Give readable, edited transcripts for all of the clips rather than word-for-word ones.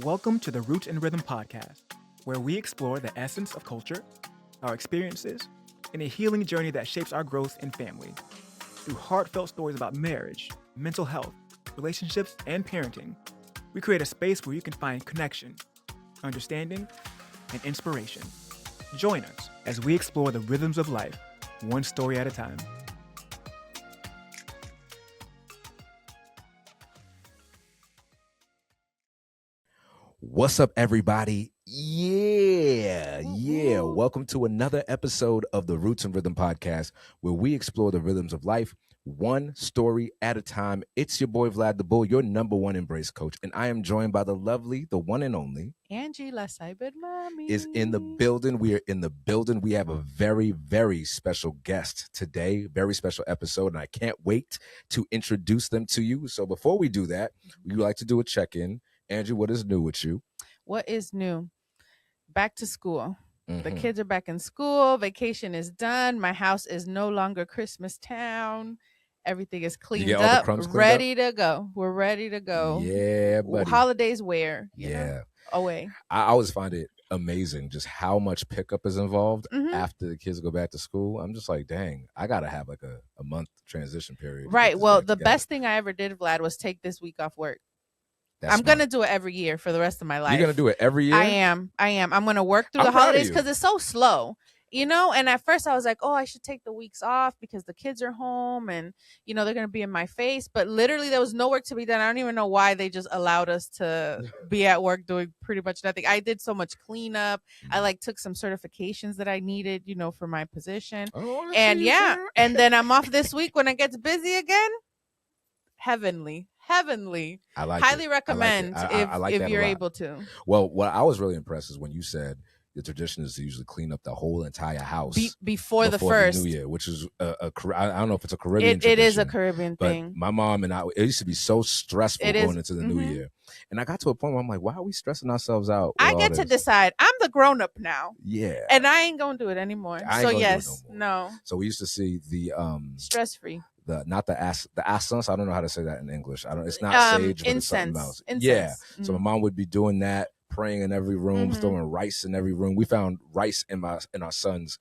Welcome to the Roots and Rhythm podcast, where we explore the essence of culture, our experiences, and a healing journey that shapes our growth in family. Through heartfelt stories about marriage, mental health, relationships, and parenting, we create a space where you can find connection, understanding, and inspiration. Join us as we explore the rhythms of life, one story at a time. What's up, everybody? Yeah. Welcome to another episode of the Roots and Rhythm podcast, where we explore the rhythms of life, one story at a time. It's your boy, Vlad the Bull, your number one embrace coach, and I am joined by the lovely, the one and only Angie La Cyber Mommy is in the building. We are in the building. We have a very, very special guest today, very special episode, and I can't wait to introduce them to you. So before we do that, we like to do a check-in. Angie, what is new with you? What is new? Back to school. The kids are back in school. Vacation is done. My house is no longer Christmas town. Everything is cleaned up, ready to go. We're ready to go. Yeah, buddy. Holidays where? You know, away. I always find it amazing just how much pickup is involved after the kids go back to school. I'm just like, dang, I got to have like a month transition period. Right. Well, the best thing I ever did, Vlad, was take this week off work. I'm going to do it every year for the rest of my life. You're going to do it every year? I am. I'm going to work through the holidays because it's so slow, you know? And at first I was like, oh, I should take the weeks off because the kids are home and, you know, they're going to be in my face. But literally there was no work to be done. I don't even know why they just allowed us to be at work doing pretty much nothing. I did so much cleanup. I took some certifications that I needed, you know, for my position. Oh, and and then I'm off this week when it gets busy again. Heavenly. I like highly it. recommend if you're able to. Well, what I was really impressed is when you said the tradition is to usually clean up the whole entire house before the first New Year, which is I don't know if it's a Caribbean tradition. It is a Caribbean thing. My mom and I, it used to be so stressful going into the new year. And I got to a point where I'm like, why are we stressing ourselves out? I get to decide. I'm the grown up now. Yeah. And I ain't going to do it anymore. So yes, no. So we used to see the stress free. Not the essence. I don't know how to say that in English. It's not sage, but incense. It's something else. Incense. Yeah. So my mom would be doing that, praying in every room, throwing rice in every room. We found rice in our son's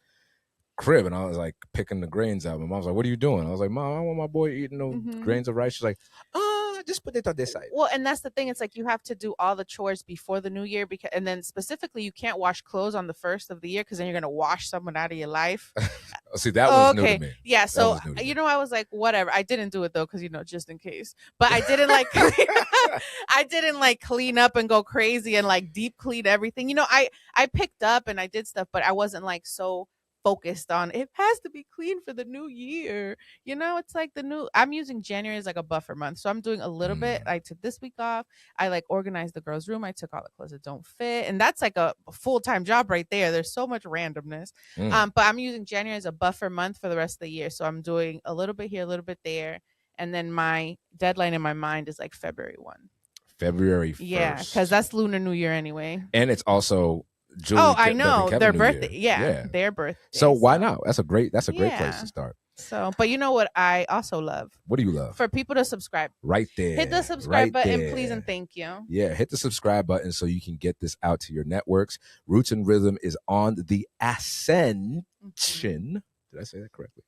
crib, and I was like picking the grains out. My mom was like, "What are you doing?" I was like, "Mom, I want my boy eating no grains of rice." She's like, just put it on this side. Well, and that's the thing. It's like you have to do all the chores before the new year, and then specifically you can't wash clothes on the first of the year because then you're gonna wash someone out of your life. See, that was new to me. Yeah, so you know, I was like, whatever. I didn't do it though because, you know, just in case. But I didn't clean up and go crazy and like deep clean everything. You know, I picked up and I did stuff, but I wasn't like so focused on it has to be clean for the new year. You know, it's like I'm using January as like a buffer month. So I'm doing a little bit. I took this week off. I organized the girls' room. I took all the clothes that don't fit. And that's like a full-time job right there. There's so much randomness. But I'm using January as a buffer month for the rest of the year. So I'm doing a little bit here, a little bit there. And then my deadline in my mind is like February 1. February 1st. Yeah, because that's Lunar New Year anyway. And it's also Julie, I know their birthday. Yeah, their birthday. So why not? That's a great place to start. So, but you know what I also love? What do you love? For people to subscribe. Right there. Hit the subscribe button, please, and thank you. Yeah, hit the subscribe button so you can get this out to your networks. Roots and Rhythm is on the ascension. Did I say that correctly?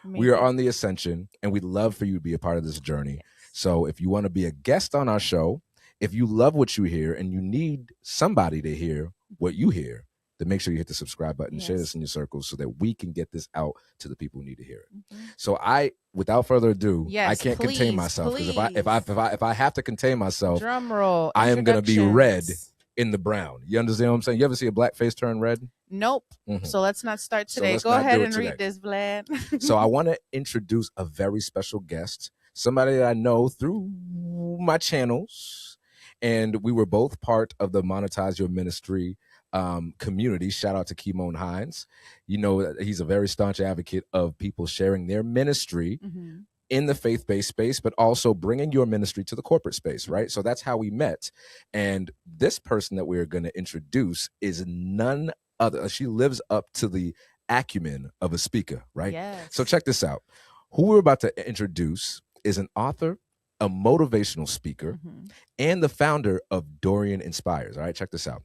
Maybe. We are on the ascension, and we'd love for you to be a part of this journey. Yes. So if you want to be a guest on our show, if you love what you hear and you need somebody to hear what you hear, then make sure you hit the subscribe button, share this in your circles so that we can get this out to the people who need to hear it. So without further ado, I can't contain myself, because if I have to contain myself, drum roll, I am going to be red in the brown. You understand what I'm saying? You ever see a black face turn red? Nope. So let's not start today. Go ahead and read this, Vlad. So I want to introduce a very special guest, somebody that I know through my channels. And we were both part of the Monetize Your Ministry community. Shout out to Kimon Hines. You know, he's a very staunch advocate of people sharing their ministry in the faith-based space, but also bringing your ministry to the corporate space, right? So that's how we met. And this person that we're going to introduce is none other. She lives up to the acumen of a speaker, right? Yes. So check this out. Who we're about to introduce is an author, a motivational speaker, Mhm. and the founder of Dorian Inspires. All right, check this out.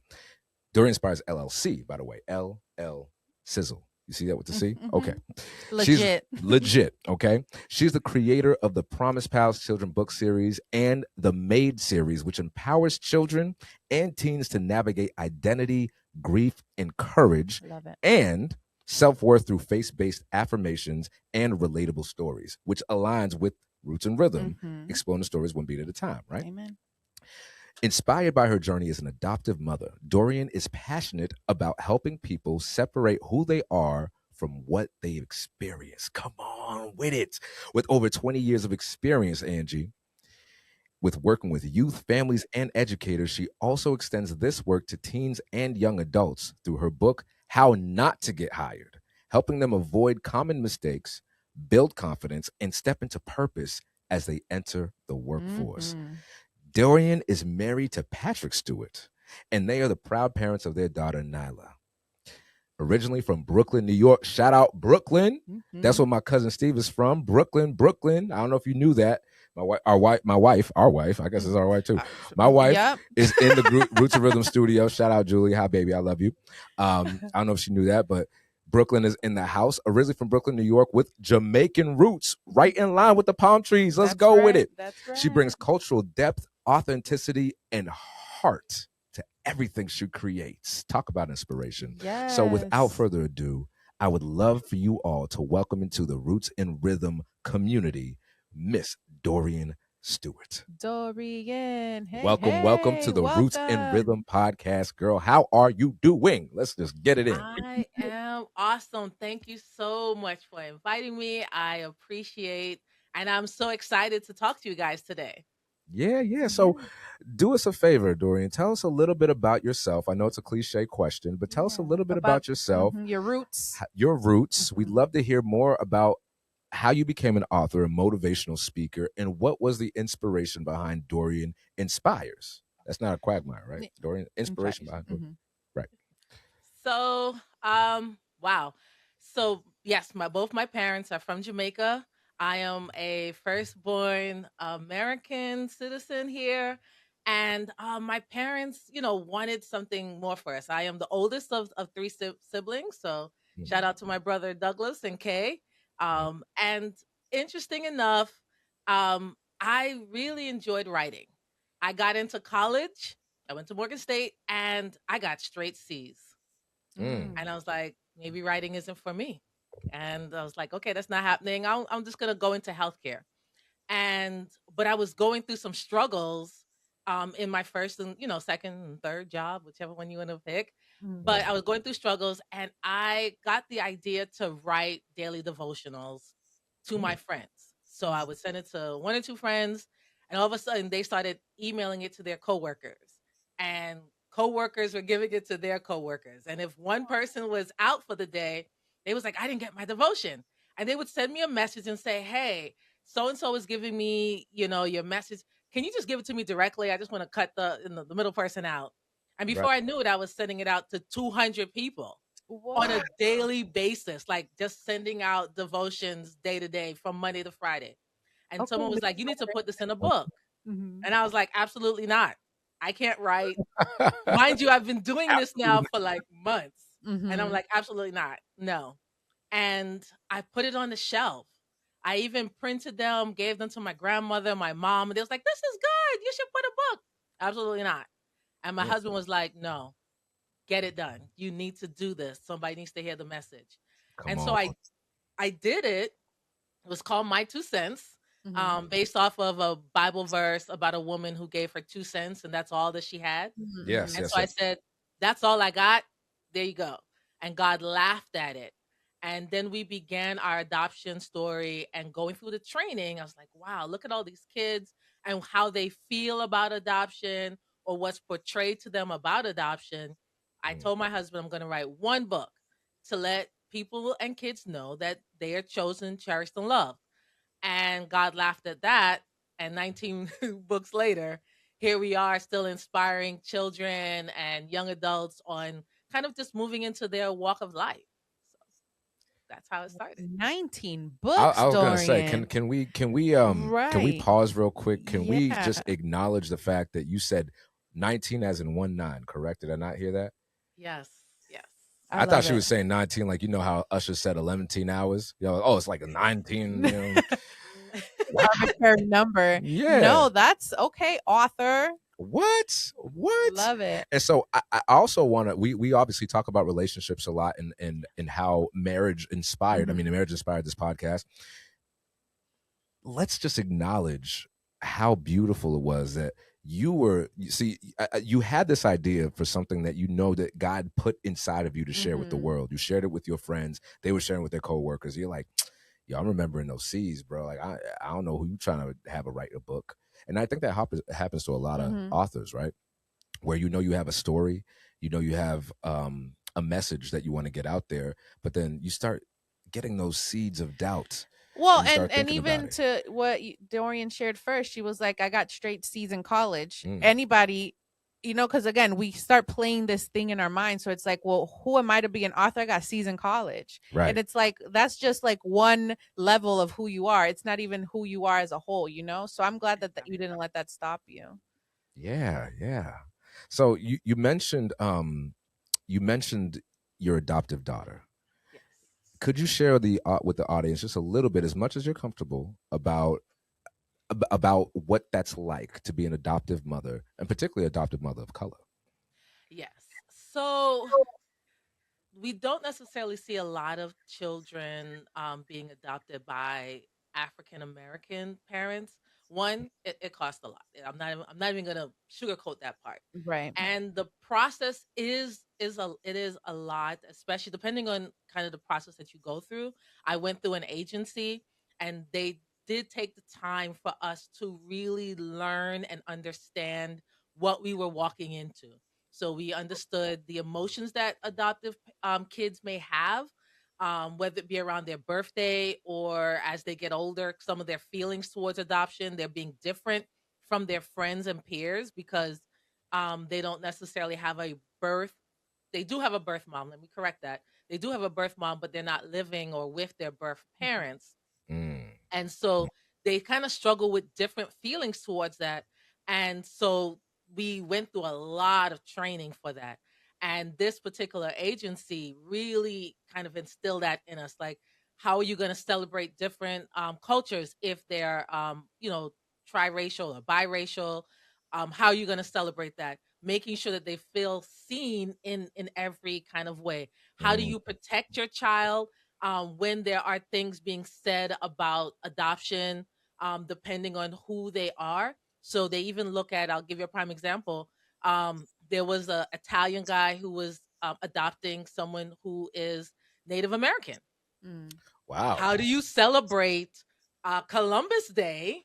Dorian Inspires LLC, by the way, LL Sizzle. You see that with the C? Okay. Mhm. She's Legit. legit. Okay. She's the creator of the Promise Pals Children book series and the Made series, which empowers children and teens to navigate identity, grief, and courage, Love it. and self worth through faith based affirmations and relatable stories, which aligns with Roots and Rhythm, Mhm. exploring the stories one beat at a time, right? Amen. Inspired by her journey as an adoptive mother, Dorian is passionate about helping people separate who they are from what they experience. Come on with it. With over 20 years of experience, Angie, with working with youth, families, and educators, she also extends this work to teens and young adults through her book, How Not to Get Hired, helping them avoid common mistakes, build confidence, and step into purpose as they enter the workforce. Mhm. Dorian is married to Patrick Stewart, and they are the proud parents of their daughter, Nyla. Originally from Brooklyn, New York. Shout out Brooklyn. That's Mhm. where my cousin Steve is from. Brooklyn, Brooklyn. I don't know if you knew that. My wife, I guess it's our wife too. My wife Yep. is in the group Roots and Rhythm studio. Shout out Julie. Hi, baby. I love you. I don't know if she knew that, but Brooklyn is in the house. Originally from Brooklyn, New York, with Jamaican roots, right in line with the palm trees. Let's That's go with right. it. That's She right. brings cultural depth, authenticity, and heart to everything she creates. Talk about inspiration. So without Yes. further ado, I would love for you all to welcome into the Roots and Rhythm community, Miss Dorian Stewart. Dorian. Hey, Welcome to hey. the Roots and Welcome. Rhythm podcast. Girl, how are you doing? Let's just get it in. I am awesome. Thank you so much for inviting me. I appreciate, and I'm so excited to talk to you guys today. Yeah. So Yeah. do us a favor, Dorian. Tell us a little bit about yourself. I know it's a cliche question, but tell us a Yeah. little bit About about yourself, your roots. your roots. We'd Mhm. love to hear more about how you became an author, a motivational speaker, and what was the inspiration behind Dorian Inspires. That's not a quagmire, right? Yeah. Dorian, inspiration Inspires. behind Dorian. Mhm. Right. So, wow. So, yes, both my parents are from Jamaica. I am a firstborn American citizen here. And my parents, wanted something more for us. I am the oldest of three siblings. So, shout out to my brother Douglas and Kay. And interesting enough, I really enjoyed writing. I got into college. I went to Morgan State and I got straight C's. Mm. And I was like, maybe writing isn't for me. And I was like, okay, that's not happening. I'm just gonna go into healthcare. But I was going through some struggles in my first and second and third job, whichever one you want to pick. But Mhm. I was going through struggles, and I got the idea to write daily devotionals to my Mm. friends. So I would send it to one or two friends, and all of a sudden they started emailing it to their coworkers, and coworkers were giving it to their coworkers. And if one person was out for the day, they was like, "I didn't get my devotion," and they would send me a message and say, "Hey, so and so is giving me, your message. Can you just give it to me directly? I just want to cut the middle person out." And Right. before I knew it, I was sending it out to 200 people on a What? daily basis, like just sending out devotions day to day from Monday to Friday. And Okay. someone was like, "You need to put this in a book." Mhm. And I was like, "Absolutely not. I can't write." Mind you, I've been doing this now Absolutely. for like months. And I'm Mhm. like, "Absolutely not. No." And I put it on the shelf. I even printed them, gave them to my grandmother, my mom, and they was like, "This is good. You should put a book." Absolutely not. And my Mm. husband was like, "No, get it done. You need to do this. Somebody needs to hear the message." Come And so on. I did it. It was called My Two Cents, Mhm. based off of a Bible verse about a woman who gave her 2 cents, and that's all that she had. Yes, Mhm. And yes, so I yes. said, "That's all I got. There you go." And God laughed at it. And then we began our adoption story and going through the training. I was like, wow, look at all these kids and how they feel about adoption or what's portrayed to them about adoption. I Mm. told my husband I'm going to write one book to let people and kids know that they are chosen, cherished, and loved. And God laughed at that. And 19 books later, here we are still inspiring children and young adults on kind of just moving into their walk of life. So that's how it started. 19 I books, was gonna say, Dorian. can we Right. pause real quick? Can we Yeah. just acknowledge the fact that you said 19 as in 19, correct? Did I not hear that? Yes, yes. I thought love she it. was saying 19, like, you know how Usher said 11 hours? Oh, it's like a 19, you know. Arbitrary number. Yeah. No, that's okay, author. What? Love it. And so I also want to, we obviously talk about relationships a lot and how marriage inspired, I mean, marriage inspired this podcast. Let's just acknowledge how beautiful it was that you had this idea for something that you know that God put inside of you to share with the world. You shared it with your friends. They were sharing with their coworkers. You're like, yo, I'm remembering those C's, bro. Like, I don't know who you trying to have write a book. And I think that happens to a lot of authors, right? Where you know you have a story, you know you have a message that you want to get out there, but then you start getting those seeds of doubt. Well, and even to what Dorian shared first, she was like, I got straight C's in college. Anybody, you know, because again, we start playing this thing in our mind. So it's like, well, who am I to be an author? I got C's in college. Right. And it's like, that's just like one level of who you are. It's not even who you are as a whole, you know? So I'm glad that you didn't let that stop you. Yeah. So you mentioned your adoptive daughter. Yes. Could you share with the audience just a little bit, as much as you're comfortable, about what that's like to be an adoptive mother, and particularly adoptive mother of color? Yes. So we don't necessarily see a lot of children being adopted by African American parents. One, it costs a lot. I'm not even gonna sugarcoat that part. Right. And the process is a lot, especially depending on kind of the process that you go through. I went through an agency, and they did take the time for us to really learn and understand what we were walking into. So we understood the emotions that adoptive kids may have, whether it be around their birthday or as they get older, some of their feelings towards adoption. They're being different from their friends and peers because they don't necessarily have a birth. They do have a birth mom. Let me correct that. They do have a birth mom, but they're not living or with their birth parents. And so they kind of struggle with different feelings towards that. And so we went through a lot of training for that. And this particular agency really kind of instilled that in us. Like, how are you going to celebrate different cultures if they're, triracial or biracial? How are you going to celebrate that? Making sure that they feel seen in every kind of way. How do you protect your child when there are things being said about adoption, depending on who they are? So they even look at, I'll give you a prime example. There was an Italian guy who was adopting someone who is Native American. Wow. How do you celebrate Columbus Day?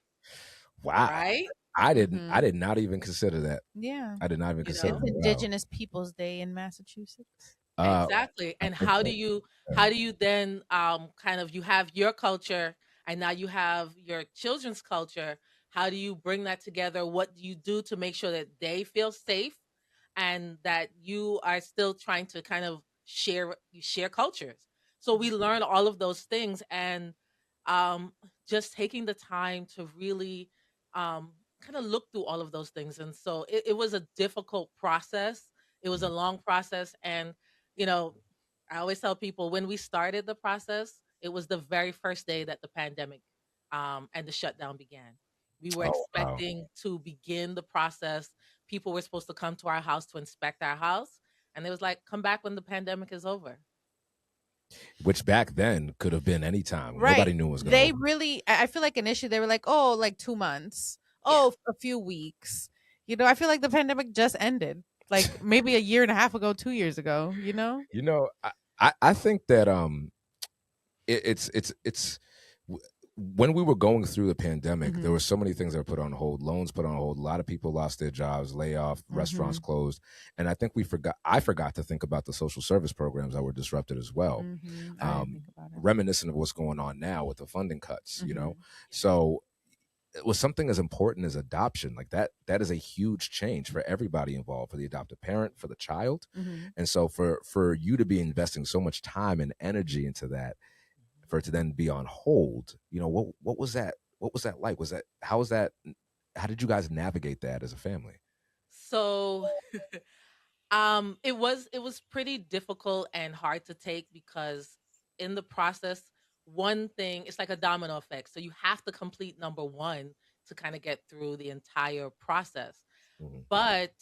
Wow. Right? I did not even consider that. Yeah. I did not even consider It's Indigenous Peoples Day in Massachusetts. Exactly. And how do you then kind of, you have your culture and now you have your children's culture. How do you bring that together? What do you do to make sure that they feel safe and that you are still trying to kind of share cultures? So we learn all of those things, and just taking the time to really kind of look through all of those things. And so it was a difficult process. It was a long process. And I always tell people, when we started the process, it was the very first day that the pandemic and the shutdown began. We were expecting to begin the process. People were supposed to come to our house to inspect our house. And it was like, come back when the pandemic is over. Which back then could have been any time. Right. Nobody knew it was going to. They really, I feel like initially they were like, oh, like 2 months. Oh, a few weeks. I feel like the pandemic just ended. Like maybe a year and a half ago, 2 years ago, I think that it's when we were going through the pandemic, there were so many things that were put on hold. Loans put on hold. A lot of people lost their jobs, layoff, restaurants closed. And I think I forgot to think about the social service programs that were disrupted as well. Reminiscent of what's going on now with the funding cuts, So with something as important as adoption, like that is a huge change for everybody involved, for the adoptive parent, for the child. And so for you to be investing so much time and energy into that, for it to then be on hold. What was that? What was that like? How did you guys navigate that as a family? So it was pretty difficult and hard to take because in the process, one thing, it's like a domino effect. So you have to complete number one to kind of get through the entire process. Mm-hmm. But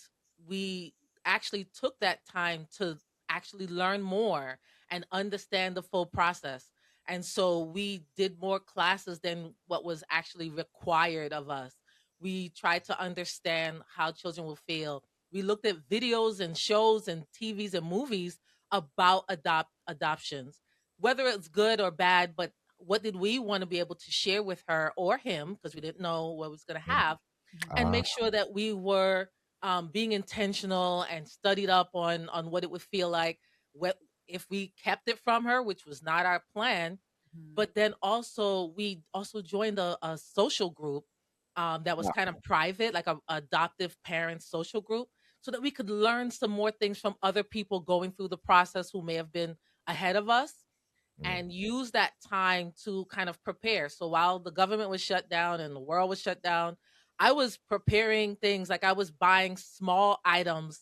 we actually took that time to actually learn more and understand the full process. And so we did more classes than what was actually required of us. We tried to understand how children will feel. We looked at videos and shows and TVs and movies about adoptions, whether it's good or bad, but what did we want to be able to share with her or him, because we didn't know what was going to have, and make sure that we were being intentional and studied up on what it would feel like what if we kept it from her, which was not our plan. But then also we also joined a social group that was kind of private, like a adoptive parents social group, so that we could learn some more things from other people going through the process who may have been ahead of us, and use that time to kind of prepare. So while the government was shut down and the world was shut down, I was preparing things, like I was buying small items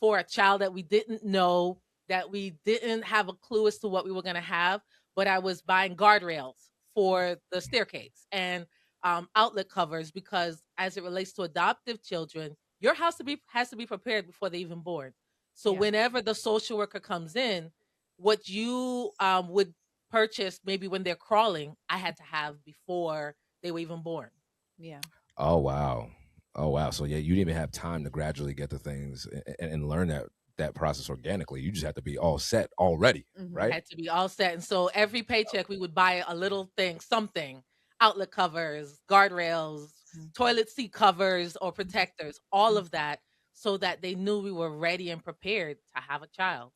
for a child that we didn't know, that we didn't have a clue as to what we were going to have, but I was buying guardrails for the staircase and outlet covers, because as it relates to adoptive children, your house has to be prepared before they're even born. So Yeah. whenever the social worker comes in, what you would purchase maybe when they're crawling, I had to have before they were even born. Yeah. Oh wow. Oh wow. So yeah, you didn't even have time to gradually get the things and learn that process organically. You just have to be all set already, right? Had to be all set. And so every paycheck we would buy a little thing, something, outlet covers, guardrails, toilet seat covers or protectors, all of that, so that they knew we were ready and prepared to have a child.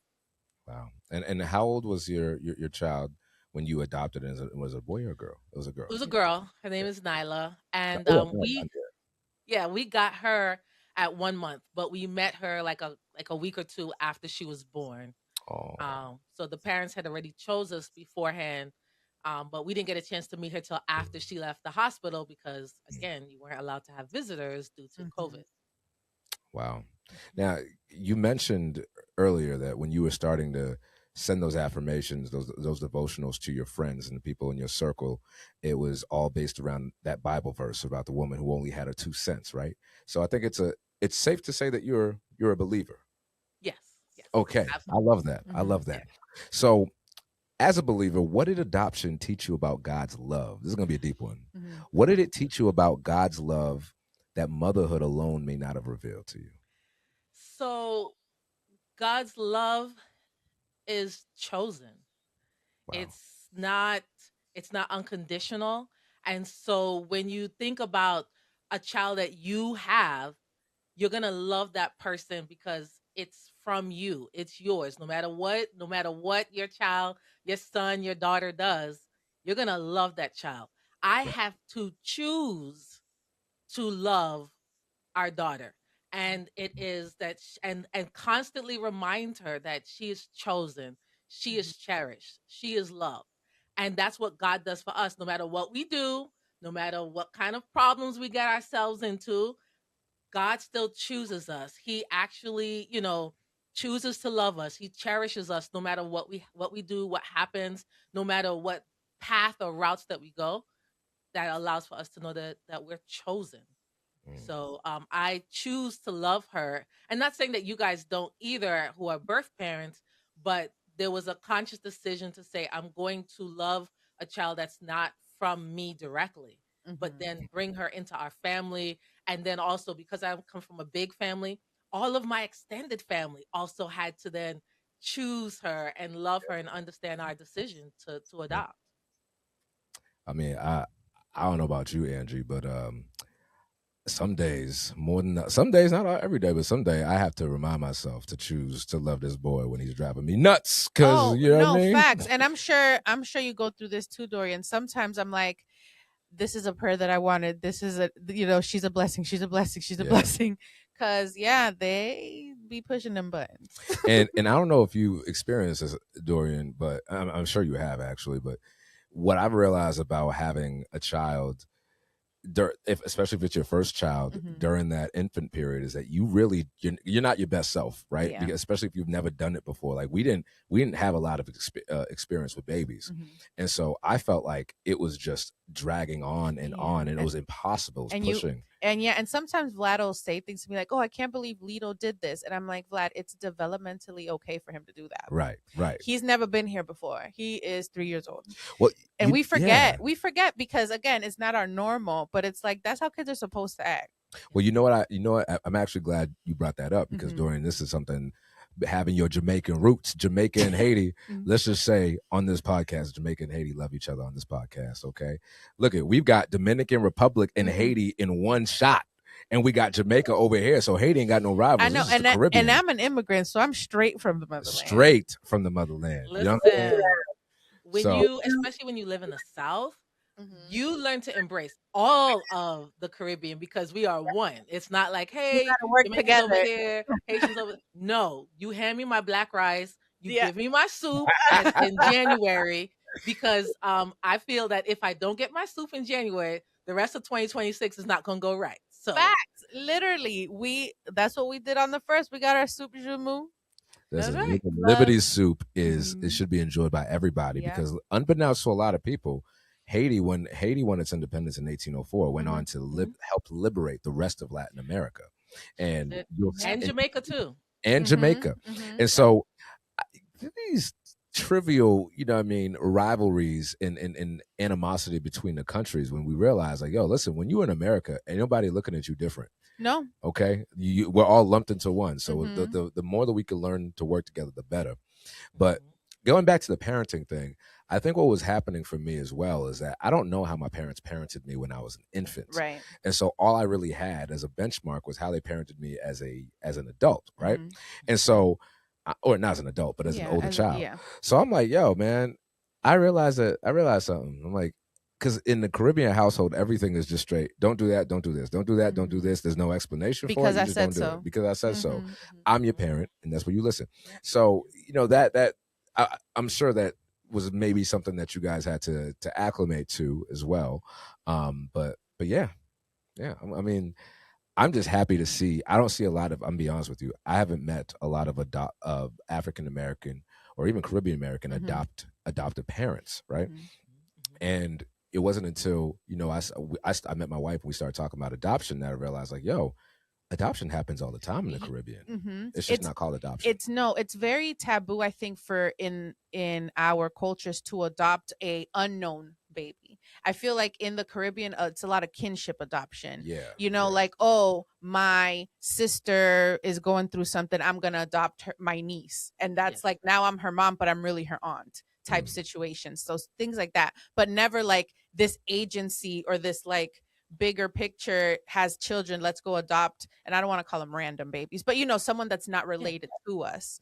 Wow. And how old was your child when you adopted it? Was it a boy or a girl? It was a girl. It was a girl. Her name is Nyla. And Oh, we got her at 1 month, but we met her like a week or two after she was born. So the parents had already chose us beforehand, but we didn't get a chance to meet her till after she left the hospital, because again, you weren't allowed to have visitors due to COVID. Wow. Now, you mentioned earlier that when you were starting to send those affirmations, those devotionals to your friends and the people in your circle, it was all based around that Bible verse about the woman who only had her 2 cents, right? So I think it's safe to say that you're a believer. Yes. Okay. Absolutely. I love that. I love that. So as a believer, what did adoption teach you about God's love? This is going to be a deep one. What did it teach you about God's love that motherhood alone may not have revealed to you? So God's love is chosen. Wow. It's not unconditional. And so when you think about a child that you have, you're going to love that person because it's from you. It's yours. No matter what your child, your son, your daughter does, you're going to love that child. I have to choose to love our daughter, and it is that and constantly remind her that she is chosen, she is cherished, she is loved. And that's what God does for us. No matter what we do, no matter what kind of problems we get ourselves into, God still chooses us. He actually, chooses to love us. He cherishes us no matter what we do, what happens, no matter what path or routes that we go. That allows for us to know that we're chosen. So I choose to love her. And not saying that you guys don't either, who are birth parents, but there was a conscious decision to say, I'm going to love a child that's not from me directly, but then bring her into our family. And then also, because I come from a big family, all of my extended family also had to then choose her and love her and understand our decision to adopt. I mean, I don't know about you, Angie, but some days, not every day, but some day I have to remind myself to choose to love this boy when he's driving me nuts. Because you know what I mean? Facts. And I'm sure you go through this too, Dorian. Sometimes I'm like, this is a prayer that I wanted. This is she's a blessing. She's a blessing. She's a blessing. Cause they be pushing them buttons. and I don't know if you experienced this, Dorian, but I'm sure you have actually. But what I've realized about having a child, especially if it's your first child, during that infant period, is that you're not your best self, right? Yeah. Because especially if you've never done it before. Like we didn't have a lot of experience with babies, and so I felt like it was just dragging on and on, and it was impossible. It was pushing. And sometimes Vlad will say things to me like, "Oh, I can't believe Lito did this," and I'm like, "Vlad, it's developmentally okay for him to do that." Right. He's never been here before. He is 3 years old. Well, and we forget because again, it's not our normal, but it's like that's how kids are supposed to act. Well, you know what? I'm actually glad you brought that up because Dorian, this is something, having your Jamaican roots, Jamaica and Haiti. Let's just say on this podcast, Jamaica and Haiti love each other on this podcast. Okay, look we've got Dominican Republic and Haiti in one shot. And we got Jamaica over here, so Haiti ain't got no rivals. I know, and I'm an immigrant, so I'm straight from the motherland. Straight from the motherland. Listen, especially when you live in the South, you learn to embrace all of the Caribbean because we are one. It's not like, hey, work together over here, Haitians over. No, you hand me my black rice, you give me my soup in January, because I feel that if I don't get my soup in January, the rest of 2026 is not going to go right. So facts, literally, that's what we did on the first. We got our soup jumu. Right. Liberty's soup it should be enjoyed by everybody because unbeknownst to a lot of people, when Haiti won its independence in 1804, went on to help liberate the rest of Latin America, and Jamaica too, and Jamaica, and so these trivial, rivalries and animosity between the countries, when we realize like, yo, listen, when you're in America, ain't nobody looking at you different. No. Okay. We're all lumped into one. So the more that we can learn to work together, the better. But going back to the parenting thing, I think what was happening for me as well is that I don't know how my parents parented me when I was an infant. Right. And so all I really had as a benchmark was how they parented me as an adult. Right. And so, or not as an adult, but as an older child. So I'm like, yo, man, I realized something. I'm like, because in the Caribbean household, everything is just straight. Don't do that. Don't do this. Don't do that. Don't do this. There's no explanation for it. Because I said so. Because I said so. I'm your parent, and that's where you listen. So that I'm sure that was maybe something that you guys had to acclimate to as well. But yeah. I mean, I'm just happy to see. I don't see a lot of. I'm be honest with you. I haven't met a lot of African American or even Caribbean American adopted parents, right? And it wasn't until I met my wife and we started talking about adoption that I realized like, yo, adoption happens all the time in the Caribbean. It's just not called adoption. It's very taboo, I think, for in our cultures to adopt a unknown baby. I feel like in the Caribbean, it's a lot of kinship adoption. Like, oh, my sister is going through something, I'm gonna adopt my niece, and that's like, now I'm her mom, but I'm really her aunt type situations. So things like that, but never like this agency or this like bigger picture has children, let's go adopt. And I don't want to call them random babies, but someone that's not related to us.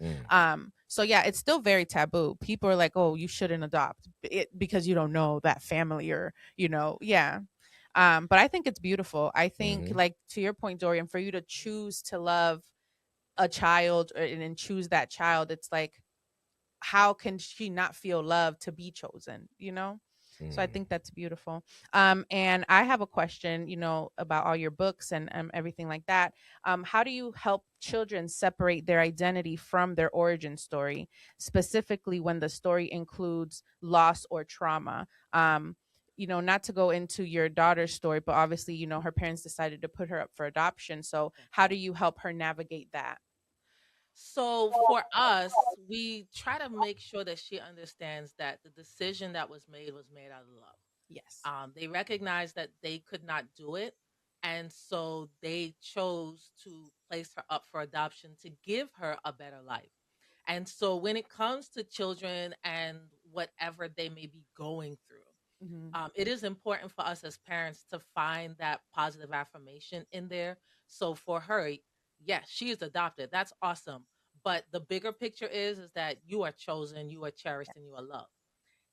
So yeah, it's still very taboo. People are like, oh, you shouldn't adopt it because you don't know that family, or but I think it's beautiful. I think like to your point, Dorian, for you to choose to love a child and choose that child, it's like, how can she not feel love to be chosen, So I think that's beautiful. And I have a question, about all your books and everything like that. How do you help children separate their identity from their origin story, specifically when the story includes loss or trauma? Not to go into your daughter's story, but obviously, her parents decided to put her up for adoption. So how do you help her navigate that? So for us, we try to make sure that she understands that the decision that was made out of love. Yes. They recognized that they could not do it. And so they chose to place her up for adoption to give her a better life. And so when it comes to children and whatever they may be going through, it is important for us as parents to find that positive affirmation in there. So for her, yes, she is adopted. That's awesome. But the bigger picture is that you are chosen, you are cherished, and you are loved.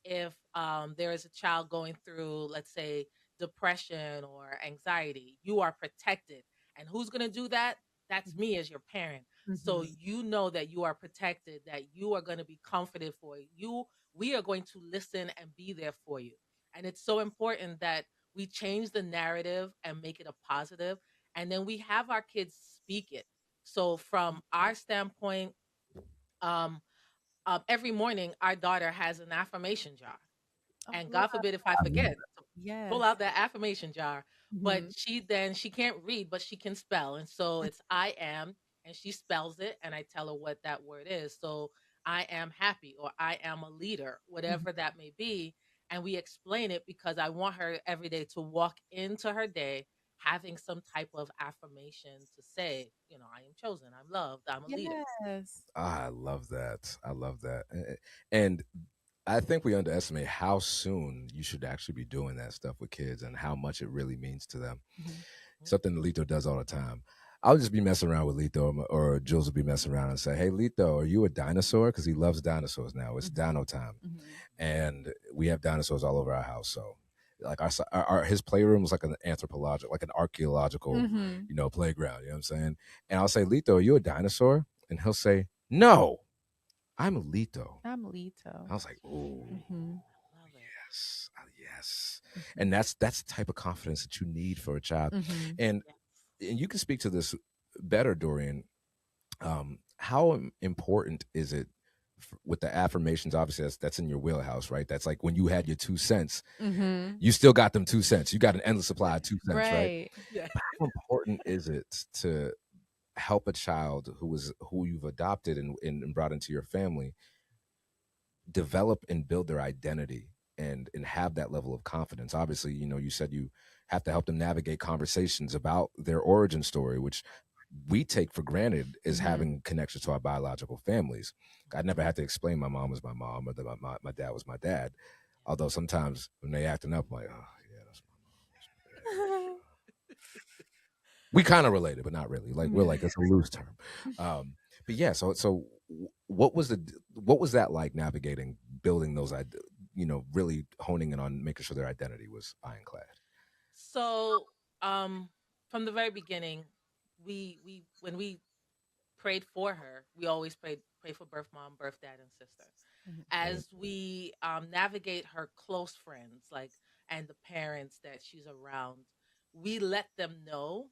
If there is a child going through, let's say, depression or anxiety, you are protected. And who's going to do that? That's me as your parent. So Mhm. you know that you are protected, that you are going to be comforted for you. We are going to listen and be there for you. And it's so important that we change the narrative and make it a positive, and then we have our kids speak it. So from our standpoint, um, every morning our daughter has an affirmation jar, Oh, and wow. God forbid if I I love forget to pull Yes. out that affirmation jar. But Mhm. she can't read, but she can spell, and so it's I am, and she spells it, and I tell her what that word is. So I am happy, or I am a leader, Mhm. whatever that may be, and we explain it because I want her every day to walk into her day having some type of affirmation to say, I am chosen, I'm loved, I'm a leader. Yes. I love that. I love that. And I think we underestimate how soon you should actually be doing that stuff with kids and how much it really means to them. Mhm. Something that Lito does all the time. I'll just be messing around with Lito, or Jules will be messing around and say, "Hey, Lito, are you a dinosaur?" Because he loves dinosaurs now. It's Mhm. dino time. Mhm. And we have dinosaurs all over our house. So, like his playroom is like an anthropological, like an archaeological, Mhm. playground. You know what I'm saying? And I'll say, "Lito, are you a dinosaur?" And he'll say, "No, I'm a Lito." I'm Lito. I was like, "Ooh, Mhm. I love it. yes, yes." And Mhm. that's the type of confidence that you need for a child. Mhm. And Yes. you can speak to this better, Dorian. How important is it with the affirmations? Obviously, that's in your wheelhouse, right? That's like when you had your 2 cents, Mhm. you still got them 2 cents. You got an endless supply of 2 cents, right? Right. Yeah. How important is it to help a child who you've adopted and brought into your family develop and build their identity and have that level of confidence? Obviously, you said you have to help them navigate conversations about their origin story, which we take for granted is Mhm. having connections to our biological families. I never had to explain my mom was my mom, or that my dad was my dad. Although sometimes when they acting up, I'm like, oh yeah, that's my mom, that's my dad. We kind of related, but not really. Like we're like it's a loose term. But yeah, so what was that like navigating, building those, really honing in on making sure their identity was ironclad. So, from the very beginning, we when we prayed for her, we always pray for birth mom, birth dad, and sister. Mhm. As we navigate her close friends, like, and the parents that she's around, we let them know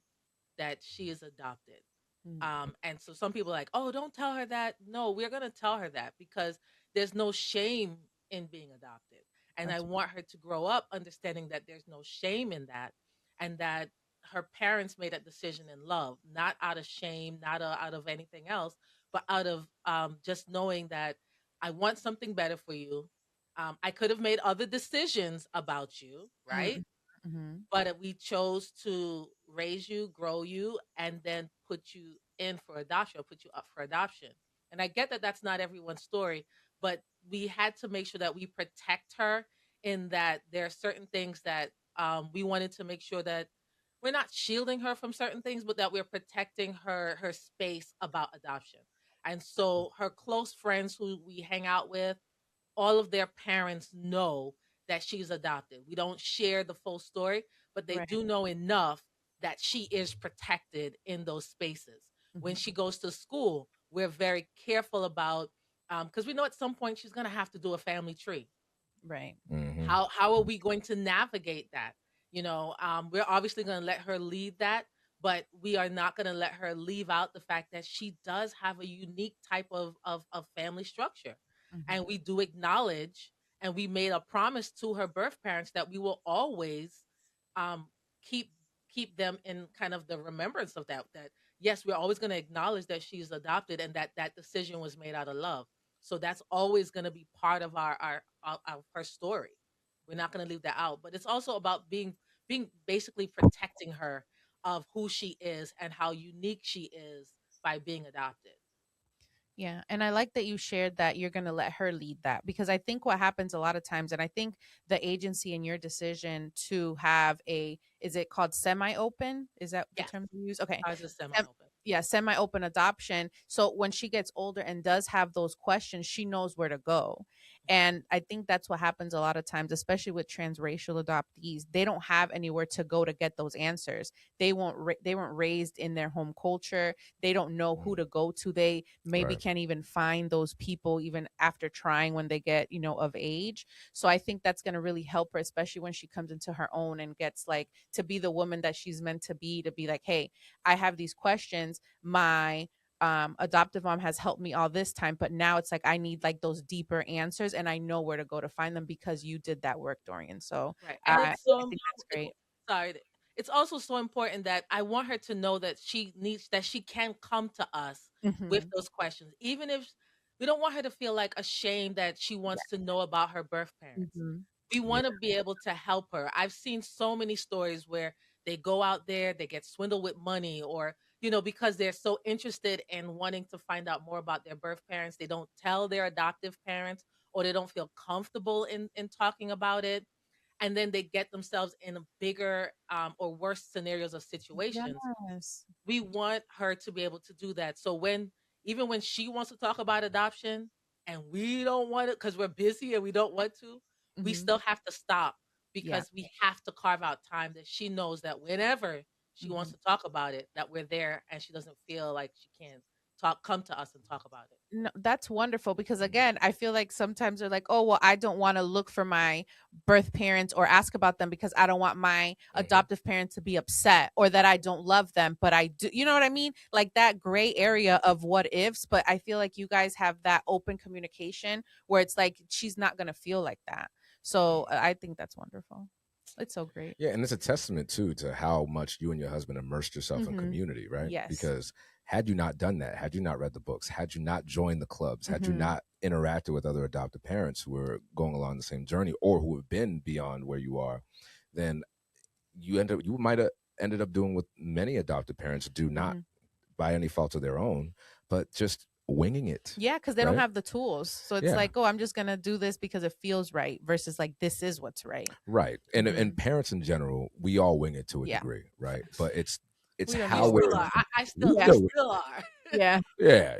that she is adopted. Mhm. And so some people are like, oh, don't tell her that. No, we're going to tell her that because there's no shame in being adopted. And I That's want her to grow up understanding that there's no shame in that, and that her parents made that decision in love, not out of shame, not out of anything else, but out of just knowing that I want something better for you. I could have made other decisions about you, right? Mhm. Mhm. But we chose to raise you, grow you, and then put you in for adoption, or put you up for adoption. And I get that that's not everyone's story, but we had to make sure that we protect her, in that there are certain things that we wanted to make sure that we're not shielding her from certain things, but that we're protecting her space about adoption. And so her close friends who we hang out with, all of their parents know that she's adopted. We don't share the full story, but they Right. do know enough that she is protected in those spaces. When Mhm. she goes to school, we're very careful about, because we know at some point she's going to have to do a family tree. Right. Mm-hmm. How are we going to navigate that? We're obviously going to let her lead that, but we are not going to let her leave out the fact that she does have a unique type of family structure. Mhm. And we do acknowledge, and we made a promise to her birth parents that we will always um, keep keep them in kind of the remembrance of that. That yes, we're always going to acknowledge that she's adopted, and that that decision was made out of love. So that's always going to be part of our her story. We're not going to leave that out, but it's also about being basically protecting her of who she is and how unique she is by being adopted. Yeah. And I like that you shared that you're going to let her lead that, because I think what happens a lot of times, and I think the agency in your decision to have is it called semi open? Is that the Yes, term you use? Okay. ours is Sem- semi-open. yeah, semi open adoption. So when she gets older and does have those questions, she knows where to go. And I think that's what happens a lot of times, especially with transracial adoptees. They don't have anywhere to go to get those answers. They weren't raised in their home culture. They don't know who to go to. They maybe Right. can't even find those people even after trying when they get, of age. So I think that's going to really help her, especially when she comes into her own and gets like to be the woman that she's meant to be like, hey, I have these questions. My adoptive mom has helped me all this time, but now it's like I need like those deeper answers, and I know where to go to find them because you did that work, Dorian. So Right. And I it's so think that's it's, great. sorry. It's also so important that I want her to know that she can come to us with Mm-hmm. those questions, even if we don't want her to feel like ashamed that she wants to know about her birth parents. Mm-hmm. We Yeah. want to be able to help her. I've seen so many stories where they go out there, they get swindled with money, or, because they're so interested in wanting to find out more about their birth parents, they don't tell their adoptive parents, or they don't feel comfortable in talking about it. And then they get themselves in a bigger or worse scenarios of situations. Yes. We want her to be able to do that. So even when she wants to talk about adoption and we don't want it because we're busy and we don't want to, we Mm-hmm. still have to stop Yeah. because we have to carve out time that she knows that whenever she Mm-hmm. wants to talk about it, that we're there and she doesn't feel like she can't come to us and talk about it. No, that's wonderful because again, I feel like sometimes they're like, "Oh, well, I don't want to look for my birth parents or ask about them because I don't want my Mhm. adoptive parents to be upset or that I don't love them, but I do." You know what I mean? Like that gray area of what ifs, but I feel like you guys have that open communication where it's like she's not going to feel like that. So, I think that's wonderful. It's so great. Yeah, and it's a testament too to how much you and your husband immersed yourself in Mhm. community, right? Yes. Because had you not done that, had you not read the books, had you not joined the clubs, had you Mhm. not interacted with other adoptive parents who were going along the same journey or who have been beyond where you are, then you might have ended up doing what many adoptive parents do, not Mhm. by any fault of their own, but just winging it, Yeah, because they don't right? have the tools. So it's Yeah. like, oh, I'm just gonna do this because it feels right versus like this is what's right. Right. And Mhm. parents in general, we all wing it to a Yeah. degree, right? But it's We don't We need how to we're still worry. are. I we still Yeah. we still still are. Yeah. yeah,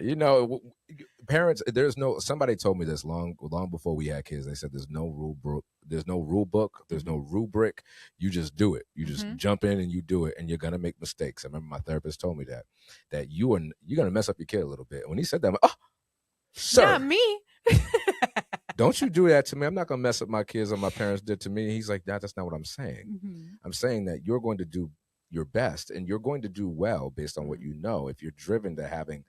parents, there's no, somebody told me this long before we had kids. They said there's no rule book, there's no rule book, there's no rubric. You just do it. You just Mhm. jump in and you do it, and you're gonna make mistakes. I remember my therapist told me that you're gonna mess up your kid a little bit. When he said that, I'm like, oh, Not sir, me. don't you do that to me. I'm not gonna mess up my kids or my parents did to me. He's like, that's not what I'm saying. Mhm. I'm saying that you're going to do your best and you're going to do well based on what you know. If you're driven to having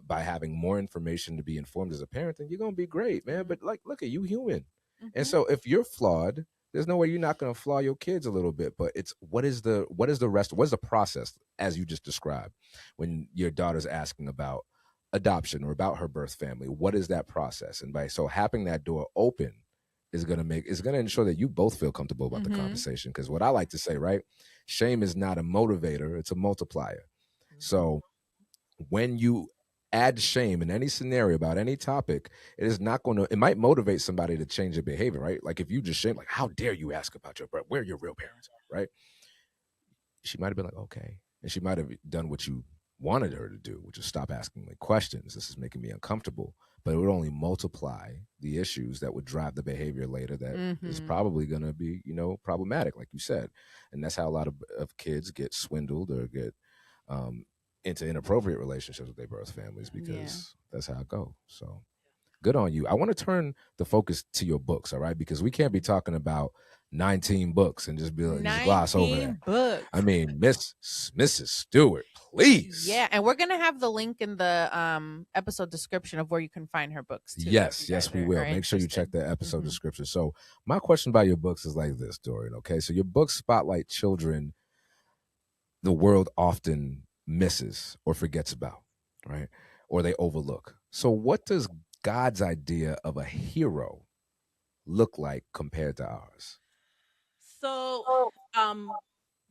by having more information to be informed as a parent, then you're gonna be great, man. But like, look at you, human. And Mhm. so if you're flawed, there's no way you're not gonna flaw your kids a little bit. But it's what is the rest? What is the process as you just described when your daughter's asking about adoption or about her birth family? What is that process? And by so having that door open is gonna ensure that you both feel comfortable about the Mhm. conversation. Because what I like to say, right? Shame is not a motivator, it's a multiplier. So when you add shame in any scenario about any topic, it might motivate somebody to change their behavior, right? Like if you just shame, like, how dare you ask about your birth, where your real parents are, right? She might have been like, okay. And she might have done what you wanted her to do, which is stop asking me questions. This is making me uncomfortable. But it would only multiply the issues that would drive the behavior later that is Mhm. probably going to be, problematic, like you said. And that's how a lot of kids get swindled or get um, into inappropriate relationships with their birth families Yeah. because that's how it goes. So good on you. I want to turn the focus to your books, all right? Because we can't be talking about 19 books and just gloss over that. 19 books. I mean, Mrs. Stewart, please. Yeah, and we're gonna have the link in the episode description of where you can find her books too. Yes, we will. Make sure you check the episode description. So my question about your books is like this, Dorian, okay? So your books spotlight children the world often misses or forgets about, right? Or they overlook. So what does God's idea of a hero look like compared to ours? So,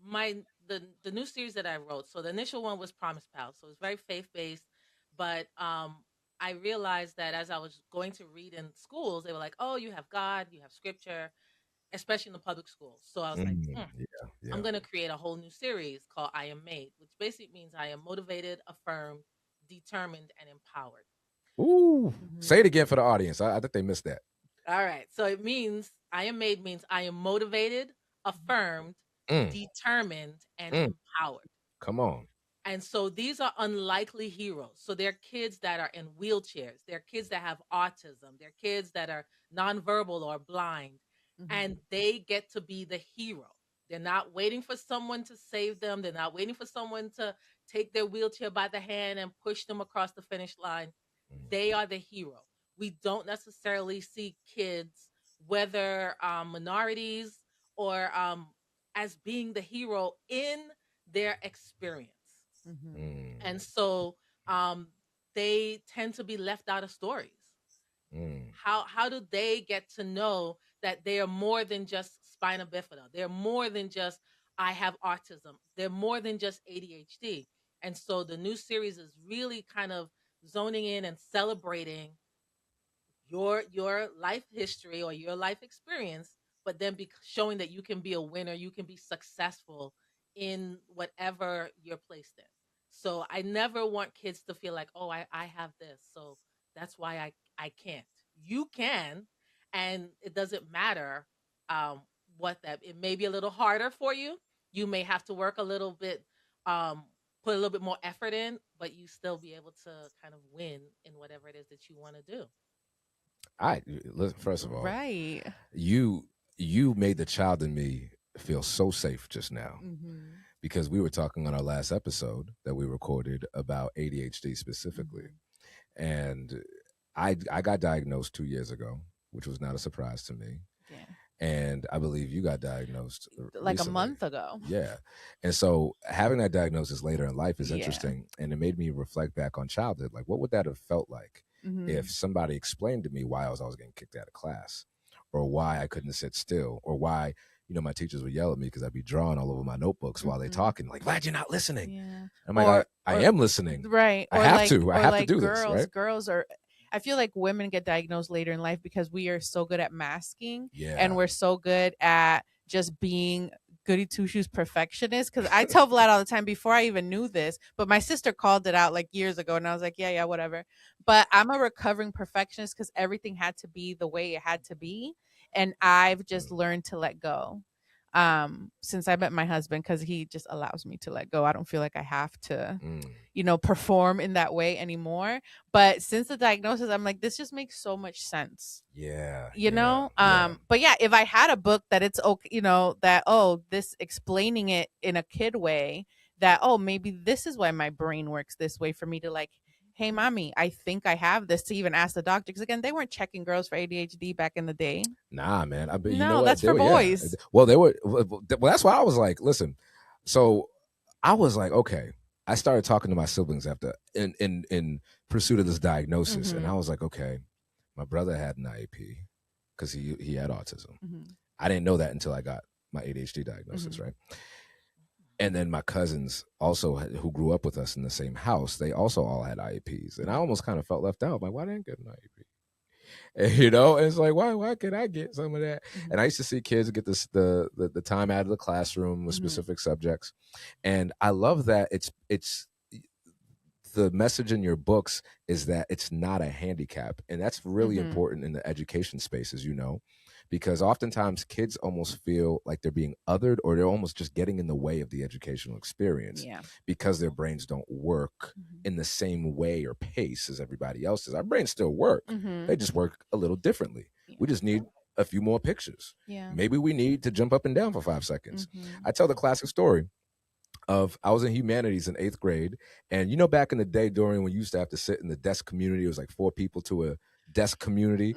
my the new series that I wrote. So the initial one was Promise Pals. So it's very faith based, but I realized that as I was going to read in schools, they were like, "Oh, you have God, you have Scripture," especially in the public schools. So I was like, I'm Yeah. going to create a whole new series called I Am Made, which basically means I am motivated, affirmed, determined, and empowered. Ooh. Mhm. Say it again for the audience. I think they missed that. All right. So it means I am made means I am motivated, affirmed, Mm, determined, and mm. empowered. Come on. And so these are unlikely heroes. So they're kids that are in wheelchairs. They're kids that have autism. They're kids that are nonverbal or blind. And they get to be the hero. They're not waiting for someone to save them. They're not waiting for someone to take their wheelchair by the hand and push them across the finish line. Mm, They are the hero. We don't necessarily see kids, whether minorities or as being the hero in their experience. And mm, so um, they tend to be left out of stories. mm. How do they get to know that they are more than just spina bifida? They're more than just I have autism. They're more than just ADHD. And so the new series is really kind of zoning in and celebrating your life history or your life experience, but then showing that you can be a winner, you can be successful in whatever you're placed in. So I never want kids to feel like, oh, I have this, so that's why I can't. You can, and it doesn't matter what that. It may be a little harder for you. You may have to work a little bit, put a little bit more effort in, but you still be able to kind of win in whatever it is that you want to do. Listen, first of all, Right. you made the child in me feel so safe just now because we were talking on our last episode that we recorded about ADHD specifically, and I got diagnosed 2 years ago, which was not a surprise to me. Yeah. And I believe you got diagnosed Like recently. a month ago. Yeah. And so having that diagnosis later in life is Yeah. interesting. And it made me reflect back on childhood. Like, what would that have felt like if somebody explained to me why I was always getting kicked out of class, or why I couldn't sit still, or why, my teachers would yell at me because I'd be drawing all over my notebooks while they're talking. Like, glad you're not listening. Yeah. I'm like, I am listening. Right. I have to do this, right? Girls are, I feel like women get diagnosed later in life because we are so good at masking, and we're so good at just being goody two shoes perfectionists. Because I tell Vlad all the time, before I even knew this, but my sister called it out like years ago, and I was like, yeah, whatever. But I'm a recovering perfectionist because everything had to be the way it had to be, and I've just learned to let go since I met my husband, because he just allows me to let go. I don't feel like I have to perform in that way anymore. But since the diagnosis, I'm like, this just makes so much sense. You know? But yeah, if I had a book that it's okay, that, this explaining it in a kid way, that, maybe this is why my brain works this way, for me to like, hey, mommy, I think I have this, to even ask the doctor. Because again, they weren't checking girls for ADHD back in the day. Nah, man. No, that's for boys. Yeah. Well, they were. Well, that's why I was like, listen. So I was like, okay. I started talking to my siblings after in pursuit of this diagnosis, and I was like, okay, my brother had an IEP because he had autism. I didn't know that until I got my ADHD diagnosis, right? And then my cousins also, who grew up with us in the same house, they also all had IEPs. And I almost kind of felt left out. Like, why didn't I get an IEP? And, and it's like, why could I get some of that? And I used to see kids get the time out of the classroom with specific subjects. And I love that it's the message in your books is that it's not a handicap. And that's really important in the education space, as you know. Because oftentimes kids almost feel like they're being othered, or they're almost just getting in the way of the educational experience because their brains don't work in the same way or pace as everybody else's. Our brains still work. They just work a little differently. We just need a few more pictures. Maybe we need to jump up and down for 5 seconds. I tell the classic story of I was in humanities in 8th grade. And back in the day, Dorian, when you used to have to sit in the desk community, it was like 4 people to a desk community.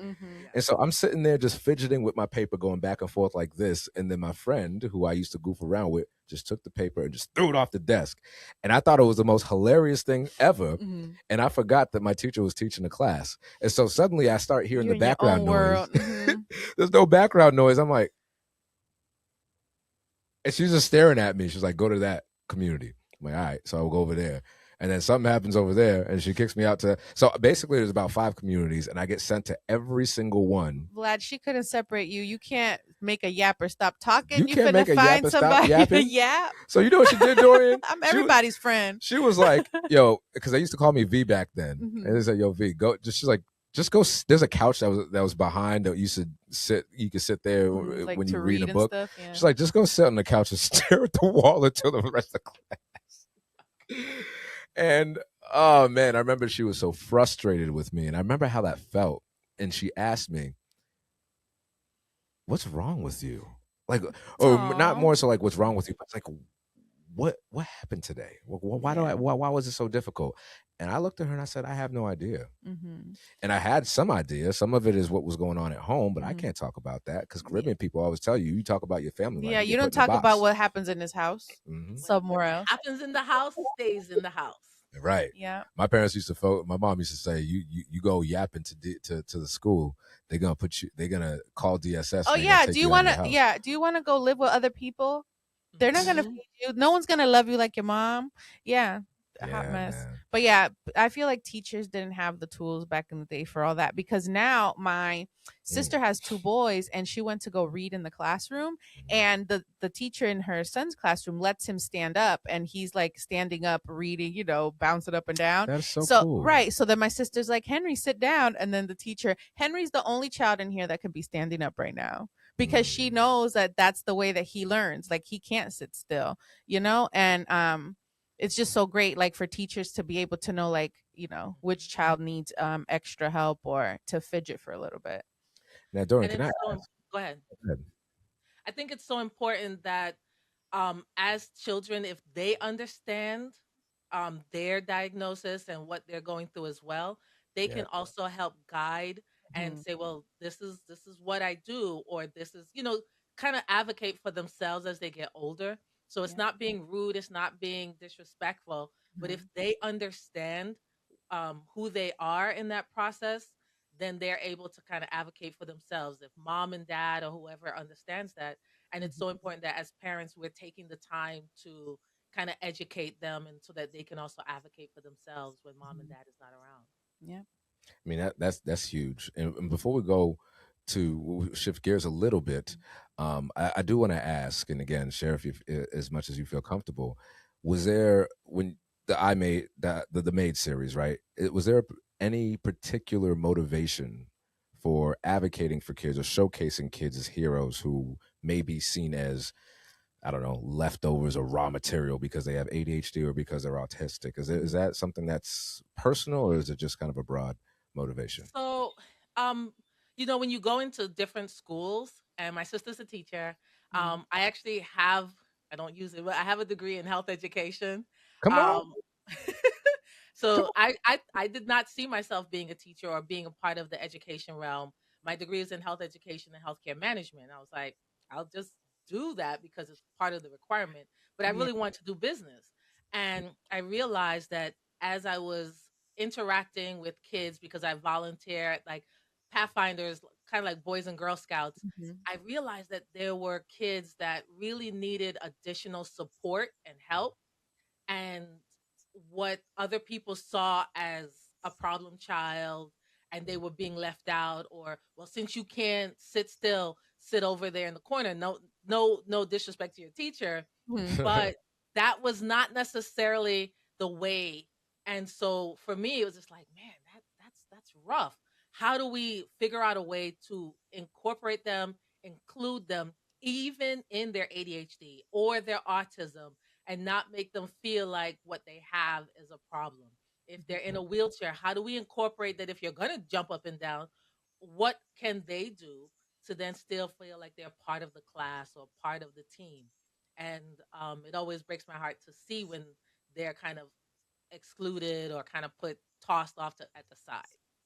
And so I'm sitting there just fidgeting with my paper, going back and forth like this. And then my friend, who I used to goof around with, just took the paper and just threw it off the desk. And I thought it was the most hilarious thing ever. And I forgot that my teacher was teaching the class. And so suddenly I start hearing the background noise. There's no background noise. I'm like, and she's just staring at me. She's like, go to that community. I'm like, all right. So I'll go over there. And then something happens over there, and she kicks me out to. So basically, there's about 5 communities, and I get sent to every single one. Vlad, she couldn't separate you. You can't make a yapper stop talking. You can't make a yapper stop yapping. Yap. So you know what she did, Dorian? I'm everybody's friend. She was like, "Yo," because they used to call me V back then, and they said, "Yo, V, go." She's like, just go. There's a couch that was behind that you could sit there Like when to you read a and book. stuff, yeah. She's like, just go sit on the couch and stare at the wall until the rest of the class. And oh man, I remember she was so frustrated with me, and I remember how that felt. And she asked me, "What's wrong with you?" Like, or not Aw. more so like, "What's wrong with you?" But it's like, what happened today? Why Yeah. why was it so difficult? And I looked at her and I said, I have no idea. Mhm. And I had some idea. Some of it is what was going on at home, but I Mhm. can't talk about that because Caribbean people always tell you talk about your family life. Yeah, you get don't put in a talk about box. what happens in his house Mhm. somewhere What else. happens in the house stays in the house. Right. Yeah. My parents used to. My mom used to say, "You go yapping to the school, they're gonna put you. They're gonna call DSS. Oh And they're gonna yeah. take Do you you out of want your to? house." Yeah. Do you want to go live with other people? They're not gonna Mhm. feed you. No one's gonna love you like your mom. Yeah. A hot Yeah, mess. man. But yeah, I feel like teachers didn't have the tools back in the day for all that, because now my sister has 2 boys and she went to go read in the classroom, and the teacher in her son's classroom lets him stand up, and he's like standing up reading, bouncing up and down. That is so So cool. right. So then my sister's like, "Henry, sit down." And then the teacher, Henry's the only child in here that can be standing up right now, because she knows that that's the way that he learns. Like, he can't sit still, and it's just so great, like, for teachers to be able to know, like, which child needs extra help or to fidget for a little bit. Now, Dorian, And can I it's ask? go ahead. Go ahead. I think it's so important that as children, if they understand their diagnosis and what they're going through as well, they Yeah. can also help guide and Mhm. say, well, this is what I do, or this is, kind of advocate for themselves as they get older. So it's Yeah. not being rude, it's not being disrespectful, but if Mhm. they understand who they are in that process, then they're able to kind of advocate for themselves. If mom and dad or whoever understands that, and it's so important that as parents we're taking the time to kind of educate them, and so that they can also advocate for themselves when mom and Mhm. dad is not around. Yeah. I mean that's huge. And before we go to we'll shift gears a little bit, I do want to ask, and again, share if you as much as you feel comfortable. Was there when I made the Maid series, right? Was there any particular motivation for advocating for kids or showcasing kids as heroes who may be seen as, I don't know, leftovers or raw material because they have ADHD or because they're autistic? Is that something that's personal, or is it just kind of a broad motivation? So, um, when you go into different schools, and my sister's a teacher, Mhm. I actually have, I don't use it, but I have a degree in health education. Come on, Um, come so on. I did not see myself being a teacher or being a part of the education realm. My degree is in health education and healthcare management. I was like, I'll just do that because it's part of the requirement. But I Yeah. really want to do business. And I realized that as I was interacting with kids, because I volunteer at like Pathfinders, kind of like Boys and Girl Scouts, Mhm. I realized that there were kids that really needed additional support and help. And what other people saw as a problem child, and they were being left out, or, well, since you can't sit still, sit over there in the corner. No disrespect to your teacher, Mhm. but that was not necessarily the way. And so for me, it was just like, man, that's rough. How do we figure out a way to incorporate them, include them, even in their ADHD or their autism, and not make them feel like what they have is a problem? If they're in a wheelchair, how do we incorporate that? If you're going to jump up and down, what can they do to then still feel like they're part of the class or part of the team? And it always breaks my heart to see when they're kind of excluded or kind of put tossed off at the side.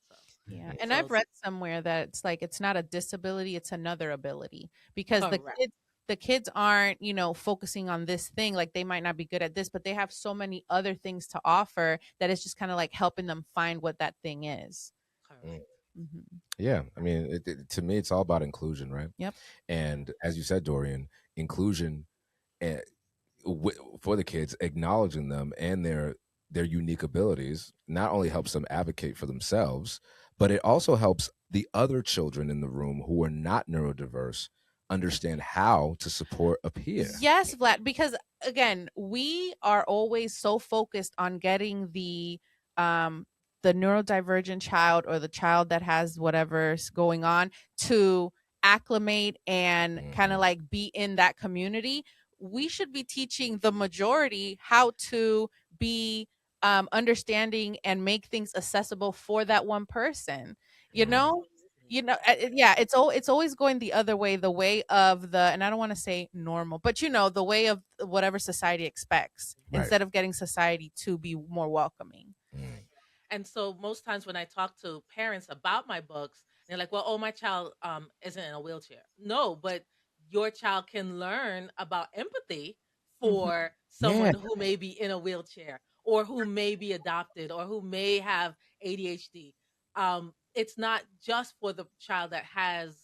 So, Yeah. And so I've read somewhere that it's like it's not a disability, it's another ability, because the correct. kids aren't, focusing on this thing. Like, they might not be good at this, but they have so many other things to offer that it's just kind of like helping them find what that thing is. Mm. Correct. Mhm. Yeah, I mean, to me, it's all about inclusion, right? Yep. And as you said, Dorian, inclusion uh, for the kids, acknowledging them and their unique abilities, not only helps them advocate for themselves, but it also helps the other children in the room who are not neurodiverse understand how to support a peer. Yes, Vlad, because again, we are always so focused on getting um the neurodivergent child or the child that has whatever's going on to acclimate and kind of like be in that community, we should be teaching the majority how to be understanding and make things accessible for that one person. You know, yeah, it's always going the other way, the way of the, and I don't want to say normal, but the way of whatever society expects, Right. instead of getting society to be more welcoming. And so most times when I talk to parents about my books, they're like, "Well, oh, my child isn't in a wheelchair." No, but your child can learn about empathy for Yeah. someone who may be in a wheelchair or who may be adopted or who may have ADHD. It's not just for the child that has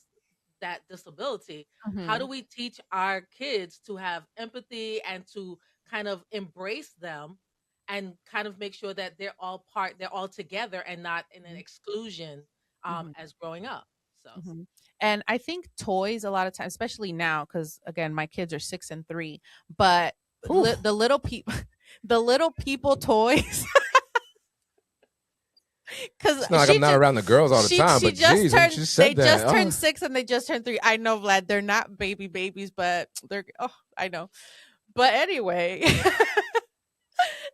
that disability. How do we teach our kids to have empathy and to kind of embrace them and kind of make sure that they're all together and not in an exclusion as growing up? So And I think toys a lot of times, especially now, because again, my kids are 6 and 3, but the little people, the little people toys. Because It's not like I'm not around the girls all the time, but geez, when you said they that, just turned 6 and they just turned 3. I know, Vlad, they're not babies, but they're, I know. But anyway,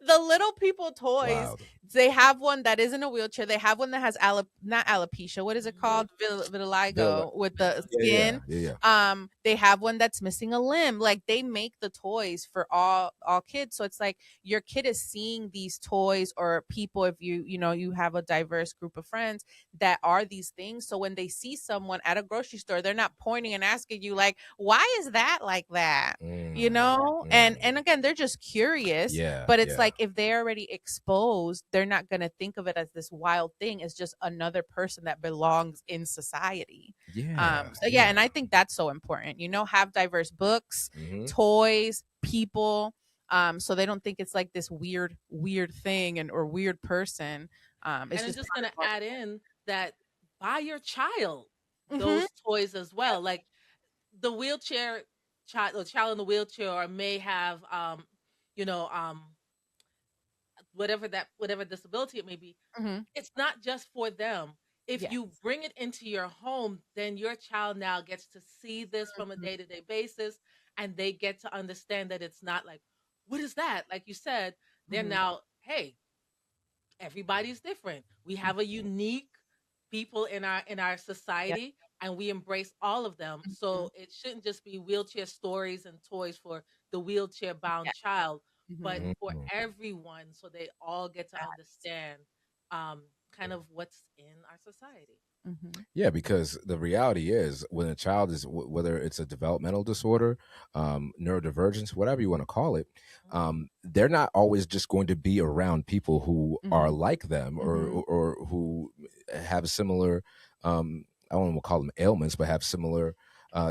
the little people toys, Wild. they have one that is in a wheelchair. They have one that has not alopecia. What is it called? Vitiligo with the skin. Yeah. They have one that's missing a limb. Like, they make the toys for all kids. So it's like your kid is seeing these toys, or people, if you have a diverse group of friends that are these things. So when they see someone at a grocery store, they're not pointing and asking you like, why is that like that? And again, they're just curious. But it's like, if they're already exposed, they're not going to think of it as this wild thing. It's just another person that belongs in society. And I think that's so important, have diverse books, toys, people, so they don't think it's like this weird thing or weird person. It's just going to add in that, buy your child those toys as well. Like the wheelchair child, the child in the wheelchair, or may have whatever disability it may be. It's not just for them. If you bring it into your home, then your child now gets to see this from a day-to-day basis, and they get to understand that it's not like, what is that? Like you said, they're now, hey, everybody's different. We have a unique people in our society, and we embrace all of them. So it shouldn't just be wheelchair stories and toys for the wheelchair bound child, but for everyone, so they all get to understand kind of what's in our society. Yeah, because the reality is, when a child is, whether it's a developmental disorder, neurodivergence, whatever you want to call it, they're not always just going to be around people who are like them, or who have similar, I don't want to call them ailments, but have similar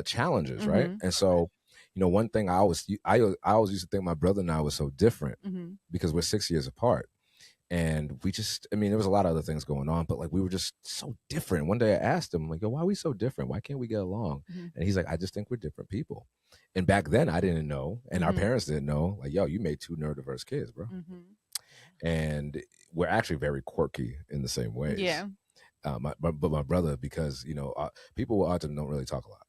challenges, right? And so, one thing I always used to think my brother and I was so different because we're 6 years apart. And we just, there was a lot of other things going on, but like, we were just so different. One day I asked him, like, why are we so different? Why can't we get along? And he's like, I just think we're different people. And back then I didn't know, and our parents didn't know, like, yo, you made 2 neurodiverse kids, bro. And we're actually very quirky in the same ways. Yeah. But my brother, because, people with autism don't really talk a lot.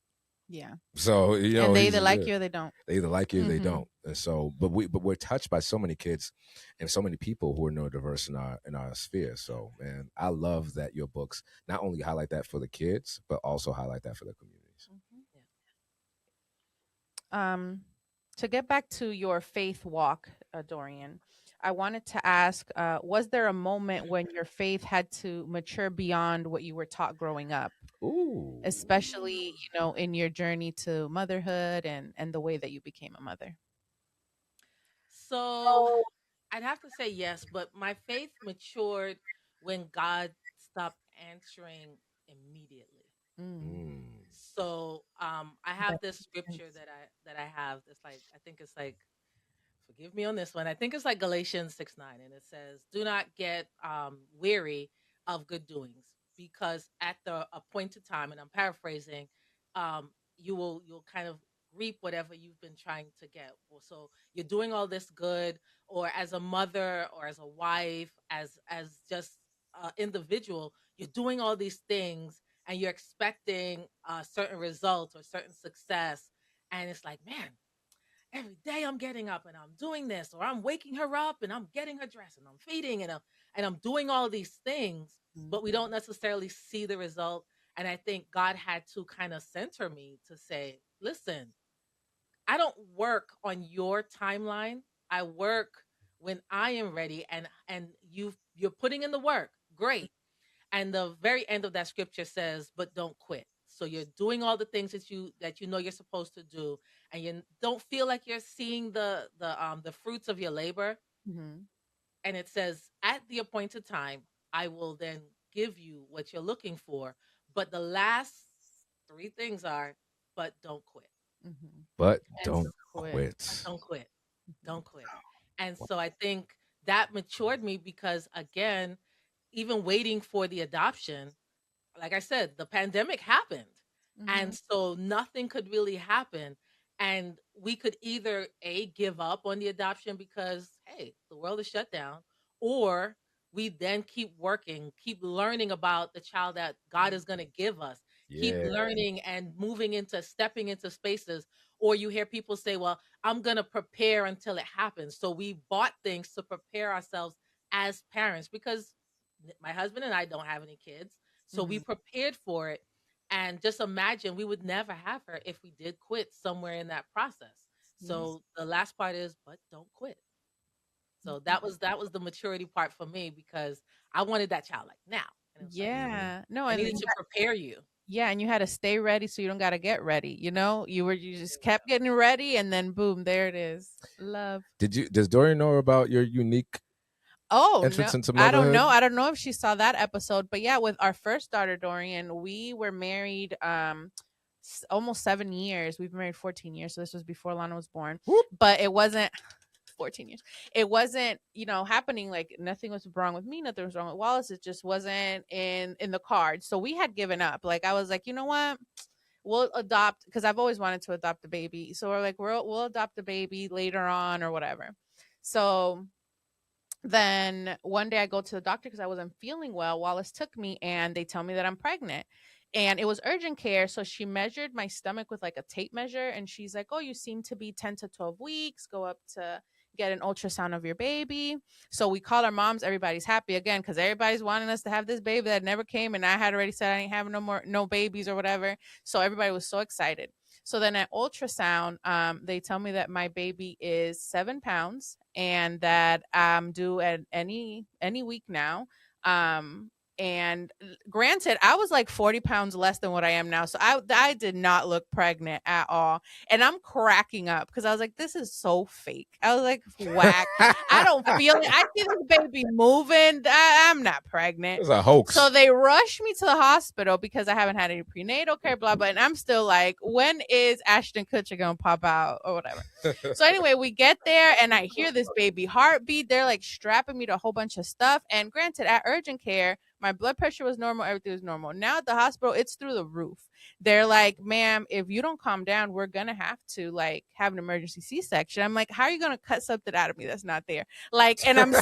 Yeah. So, and they either like you or they don't. They either like you or they don't. And so, but we're touched by so many kids and so many people who are neurodiverse in our sphere. So, man, I love that your books not only highlight that for the kids, but also highlight that for the communities. To get back to your faith walk, Dorian, I wanted to ask, was there a moment when your faith had to mature beyond what you were taught growing up? Ooh. Especially, in your journey to motherhood and the way that you became a mother. So I'd have to say yes, but my faith matured when God stopped answering immediately. So I have this scripture that I have that's like, I think it's like, forgive me on this one, I think it's like Galatians 6:9, and it says, do not get weary of good doings, because at the appointed time, and I'm paraphrasing, you'll kind of reap whatever you've been trying to get. So you're doing all this good, or as a mother, or as a wife, as just individual, you're doing all these things and you're expecting certain results or certain success. And it's like, man, every day I'm getting up and I'm doing this, or I'm waking her up and I'm getting her dressed and I'm feeding and I'm doing all these things, but we don't necessarily see the result. And I think God had to kind of center me to say, listen, I don't work on your timeline. I work when I am ready, and you're putting in the work. Great. And the very end of that scripture says, but don't quit. So you're doing all the things that you know you're supposed to do, and you don't feel like you're seeing the fruits of your labor. Mm-hmm. And it says, at the appointed time, I will then give you what you're looking for. But the last three things are, but don't quit. Mm-hmm. But And don't quit. quit. don't quit. Don't quit. And so I think that matured me because, again, even waiting for the adoption, like I said, the pandemic happened. And so nothing could really happen. And we could either give up on the adoption because, hey, the world is shut down, or we then keep working, keep learning about the child that God is going to give us, keep Yeah. learning and stepping into spaces. Or you hear people say, well, I'm going to prepare until it happens. So we bought things to prepare ourselves as parents because my husband and I don't have any kids. So we prepared for it. And just imagine we would never have her if we did quit somewhere in that process. So the last part is, but don't quit. So that was the maturity part for me because I wanted that child like now. And it was like, Yeah. No, I and needed to prepare you. yeah, and you had to stay ready so you don't got to get ready. You just kept getting ready, and then boom, there it is. Love. Does Dorian know about your unique Oh no, entrance into I don't motherhood? know. I don't know if she saw that episode, but yeah, with our first daughter Dorian, we were married almost 7 years. We've been married 14 years, so this was before Lana was born. Whoop. But it wasn't 14 years. It wasn't, happening. Like nothing was wrong with me, nothing was wrong with Wallace. It just wasn't in the cards. So we had given up. Like I was like, you know what? We'll adopt, because I've always wanted to adopt a baby. So we're like, we'll adopt a baby later on or whatever. So then one day I go to the doctor because I wasn't feeling well. Wallace took me and they tell me that I'm pregnant. And it was urgent care. So she measured my stomach with like a tape measure. And she's like, oh, you seem to be 10 to 12 weeks. Go up to get an ultrasound of your baby. So we called our moms. Everybody's happy again because everybody's wanting us to have this baby that never came. And I had already said I ain't having no babies or whatever. So everybody was so excited. So then at ultrasound, they tell me that my baby is 7 pounds and that I'm due at any week now. And granted, I was like 40 pounds less than what I am now. So I did not look pregnant at all. And I'm cracking up because I was like, this is so fake. I was like, whack. I don't feel it. I see this baby moving. I'm not pregnant. It's a hoax. So they rushed me to the hospital because I haven't had any prenatal care, blah, blah. And I'm still like, when is Ashton Kutcher going to pop out or whatever? So anyway, we get there and I hear this baby heartbeat. They're like strapping me to a whole bunch of stuff. And granted, at urgent care, my blood pressure was normal. Everything was normal. Now at the hospital, it's through the roof. They're like, ma'am, if you don't calm down, we're going to have to like have an emergency C-section. I'm like, how are you going to cut something out of me that's not there? Like, and I'm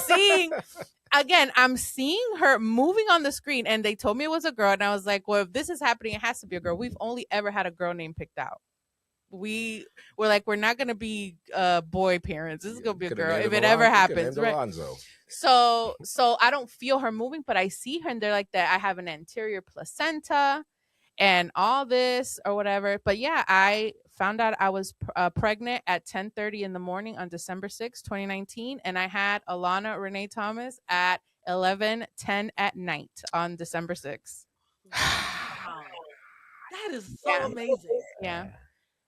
seeing her moving on the screen, and they told me it was a girl. And I was like, well, if this is happening, it has to be a girl. We've only ever had a girl name picked out. We're like, we're not going to be boy parents. This is going to be a girl if it ever happens. Right. So I don't feel her moving, but I see her and they're like that. I have an anterior placenta and all this or whatever. But yeah, I found out I was pregnant at 10:30 in the morning on December 6th, 2019. And I had Alana Renee Thomas at 11:10 at night on December 6th. Wow. That is so amazing. Yeah.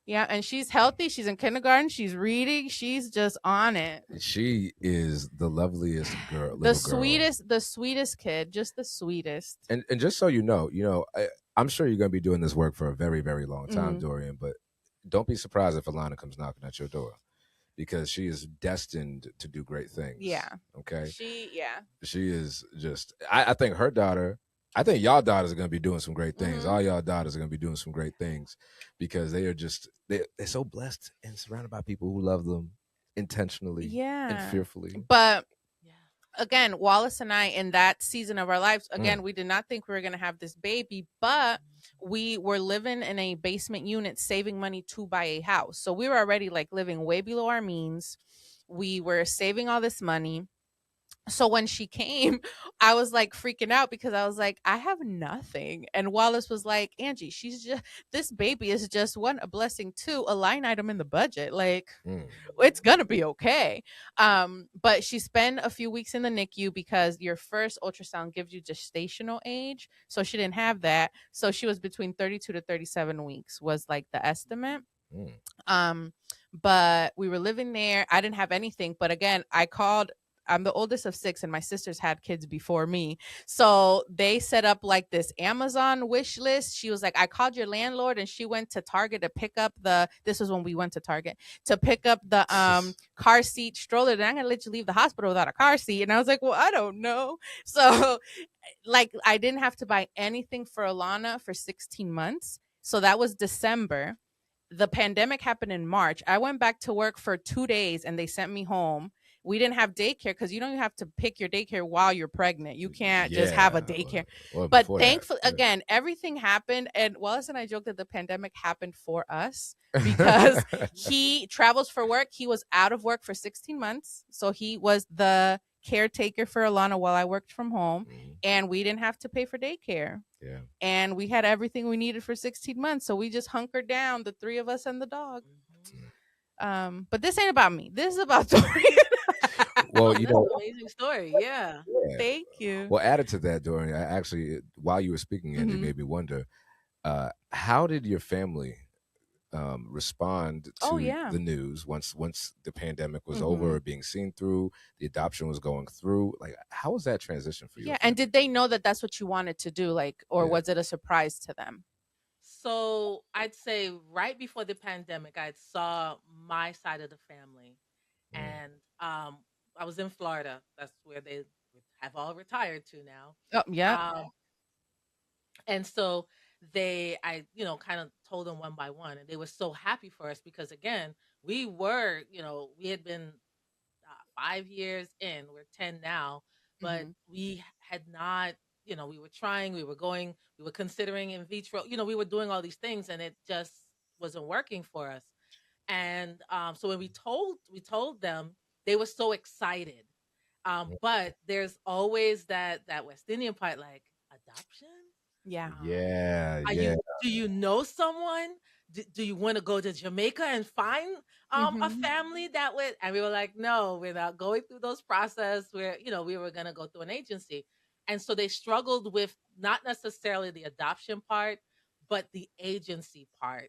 Yeah, and she's healthy. She's in kindergarten. She's reading. She's just on it. She is the loveliest girl. The sweetest kid. Just the sweetest. And just so you know, I'm sure you're going to be doing this work for a very, very long time, Dorian, but don't be surprised if Alana comes knocking at your door because she is destined to do great things. Yeah. Okay? She is just, I think her daughter, I think y'all daughters are going to be doing some great things. All y'all daughters are going to be doing some great things because they are just, they're so blessed and surrounded by people who love them intentionally and fearfully. But again, Wallace and I, in that season of our lives, again, we did not think we were going to have this baby, but we were living in a basement unit, saving money to buy a house. So we were already like living way below our means. We were saving all this money. So when she came, I was like freaking out because I was like, I have nothing. And Wallace was like, Angie, she's just, this baby is just one, a blessing, two, a line item in the budget. Like, it's gonna be okay. But she spent a few weeks in the NICU because your first ultrasound gives you gestational age. So she didn't have that. So she was between 32 to 37 weeks was like the estimate. But we were living there. I didn't have anything. But again, I'm the oldest of 6 and my sisters had kids before me. So they set up like this Amazon wish list. She was like, I called your landlord, and she went to Target to pick up this was when we went to Target to pick up the car seat stroller. And I'm going to let you leave the hospital without a car seat. And I was like, well, I don't know. So like I didn't have to buy anything for Alana for 16 months. So that was December. The pandemic happened in March. I went back to work for 2 days and they sent me home. We didn't have daycare because you don't have to pick your daycare while you're pregnant. You can't just have a daycare. But thankfully, again, everything happened. And Wallace and I joked that the pandemic happened for us because he travels for work. He was out of work for 16 months. So he was the caretaker for Alana while I worked from home. And we didn't have to pay for daycare. Yeah. And we had everything we needed for 16 months. So we just hunkered down, the 3 of us and the dog. But this ain't about me. This is about Dorian. Well, you know, amazing story. Yeah. Thank you. Well, added to that, Dorian, I actually, while you were speaking, Angie, made me wonder, how did your family respond to the news once the pandemic was over, or being seen through, the adoption was going through? Like, how was that transition for you? Yeah, and did they know that that's what you wanted to do, like, or was it a surprise to them? So I'd say right before the pandemic, I saw my side of the family, and I was in Florida. That's where they have all retired to now. Oh, yeah. And so I kind of told them one by one, and they were so happy for us because again, we had been 5 years in, we're 10 now, but we had not, we were trying, we were considering in vitro, we were doing all these things and it just wasn't working for us. And so when we told them, they were so excited. But there's always that West Indian part, like adoption. Yeah. Do you know someone? Do you want to go to Jamaica and find a family that would? And we were like, no, we're not going through those process where, we were going to go through an agency. And so they struggled with not necessarily the adoption part, but the agency part,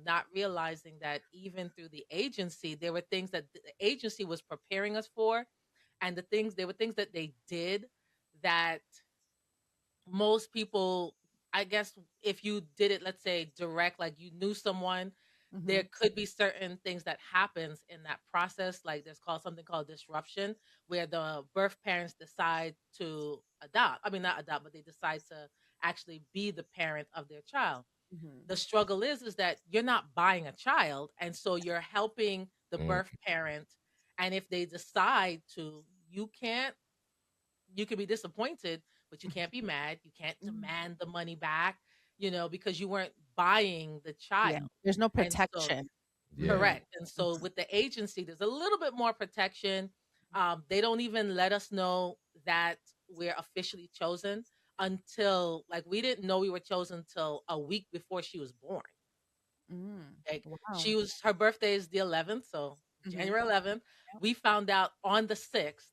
not realizing that even through the agency, there were things that the agency was preparing us for. And there were things that they did that most people, I guess, if you did it, let's say direct, like you knew someone, there could be certain things that happens in that process. Like there's something called disruption, where the birth parents decide to adopt. I mean, not adopt, but they decide to actually be the parent of their child. The struggle is that you're not buying a child. And so you're helping the birth parent. And if they decide to, you can be disappointed, but you can't be mad. You can't demand the money back, because you weren't buying the child. Yeah. There's no protection. Correct. And so with the agency, there's a little bit more protection. They don't even let us know that we're officially chosen until, like, we didn't know we were chosen until a week before she was born. Like, Wow. her birthday is the 11th, so January 11th. We found out on the 6th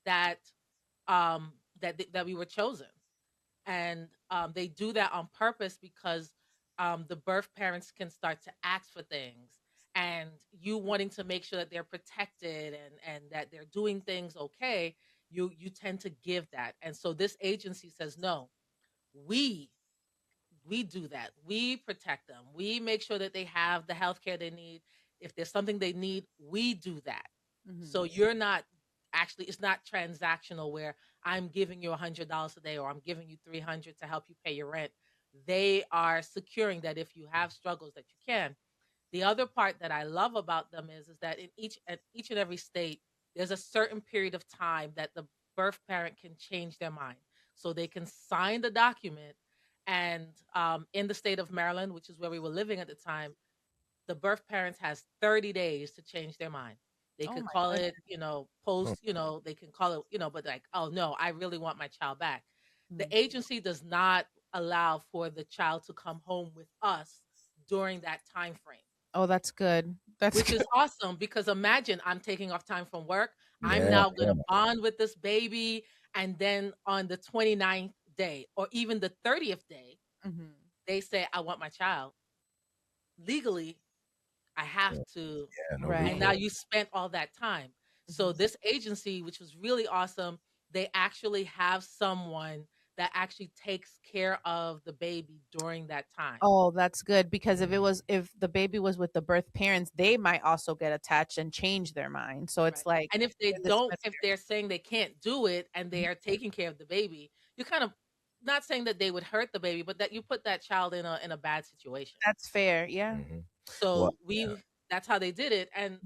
that that we were chosen, and they do that on purpose because the birth parents can start to ask for things, and you wanting to make sure that they're protected and that they're doing things okay. You tend to give that, and so this agency says no. We do that. We protect them. We make sure that they have the health care they need. If there's something they need, we do that. So you're not actually, it's not transactional where I'm giving you $100 a day or I'm giving you $300 to help you pay your rent. They are securing that if you have struggles that you can. The other part that I love about them is that in each and every state, there's a certain period of time that birth parent can change their mind. So they can sign the document. And in the state of Maryland, which is where we were living at the time, the birth parents has 30 days to change their mind. They Oh could my call goodness. it, post, they can call it, but like, oh no, I really want my child back. The Mm. agency does not allow for the child to come home with us during that time frame, Oh, that's good. That's which good. is awesome because imagine I'm taking off time from work. I'm Yeah, now going to bond with this baby. And then on the 29th day or even the 30th day, Mhm. they say, I want my child. Legally, I have to. yeah, no Right. And now recourse. you spent all that time. So Mhm. this agency, which was really awesome, they actually have someone that actually takes care of the baby during that time. Oh, that's good because if the baby was with the birth parents, they might also get attached and change their mind. So it's Right. like And if they in this don't, if they're saying they can't do it and they are taking care of the baby, you kind of not saying that they would hurt the baby, but that you put that child in a bad situation. that's fair. Yeah. Hmm. Well, So that's how they did it. And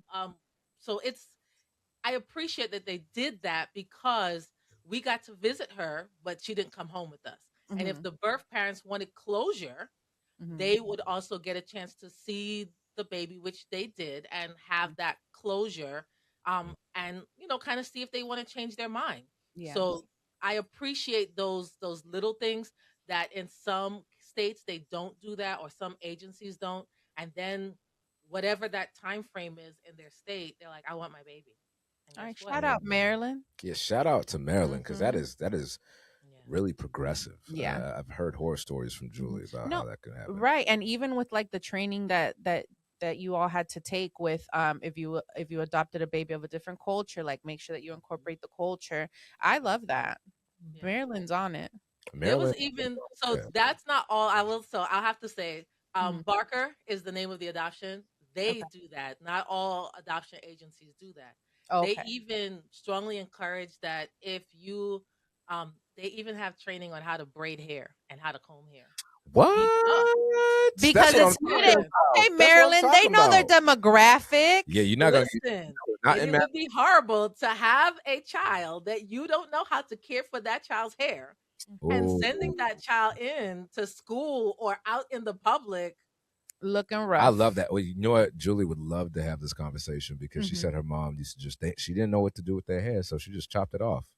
so I appreciate that they did that because we got to visit her, but she didn't come home with us. And if Mhm. the birth parents wanted closure, Mhm. they would also get a chance to see the baby, which they did, and have that closure, and kind of see if they want to change their mind. Yeah. So I appreciate those little things that in some states they don't do that, or some agencies don't, and then whatever that time frame is in their state, they're like, I want my baby. And All guess right. what? Shout out Maryland. yeah, shout out to Maryland because Mhm. that is Yeah. really progressive. Yeah. I've heard horror stories from Julie about No, how that can happen. right. And even with like the training that you all had to take with if you adopted a baby of a different culture, like make sure that you incorporate the culture. I love that. Yeah. Maryland's on it. There was Maryland, even so yeah. that's not all I will so I'll have to say Mhm. Barker is the name of the adoption. They Okay. do that. Not all adoption agencies do that. They Okay. even strongly encourage that if you they even have training on how to braid hair and how to comb hair. Because What? That's Because what I'm it's talking needed. listen, about. Okay, That's what I'm Maryland, they talking know their about. demographics. Yeah, you're not gonna listen, not and in it Maryland. would be horrible to have a child that you don't know how to care for that child's hair and Oh, sending that child in to school or out in the public. Looking I rough. love that. Well, you know what? Julie would love to have this conversation because she Mhm. said her mom used to just she didn't know what to do with their hair, so she just chopped it off.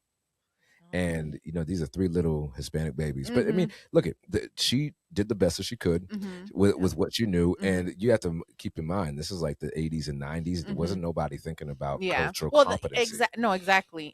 And these are three little Hispanic babies. But I mean, Mhm. look at she did the best that she could Mhm. with what she knew, Mhm. and you have to keep in mind this is like the 80s and 90s. There Mhm. wasn't nobody thinking about Yeah. cultural Well, competency. no, exactly.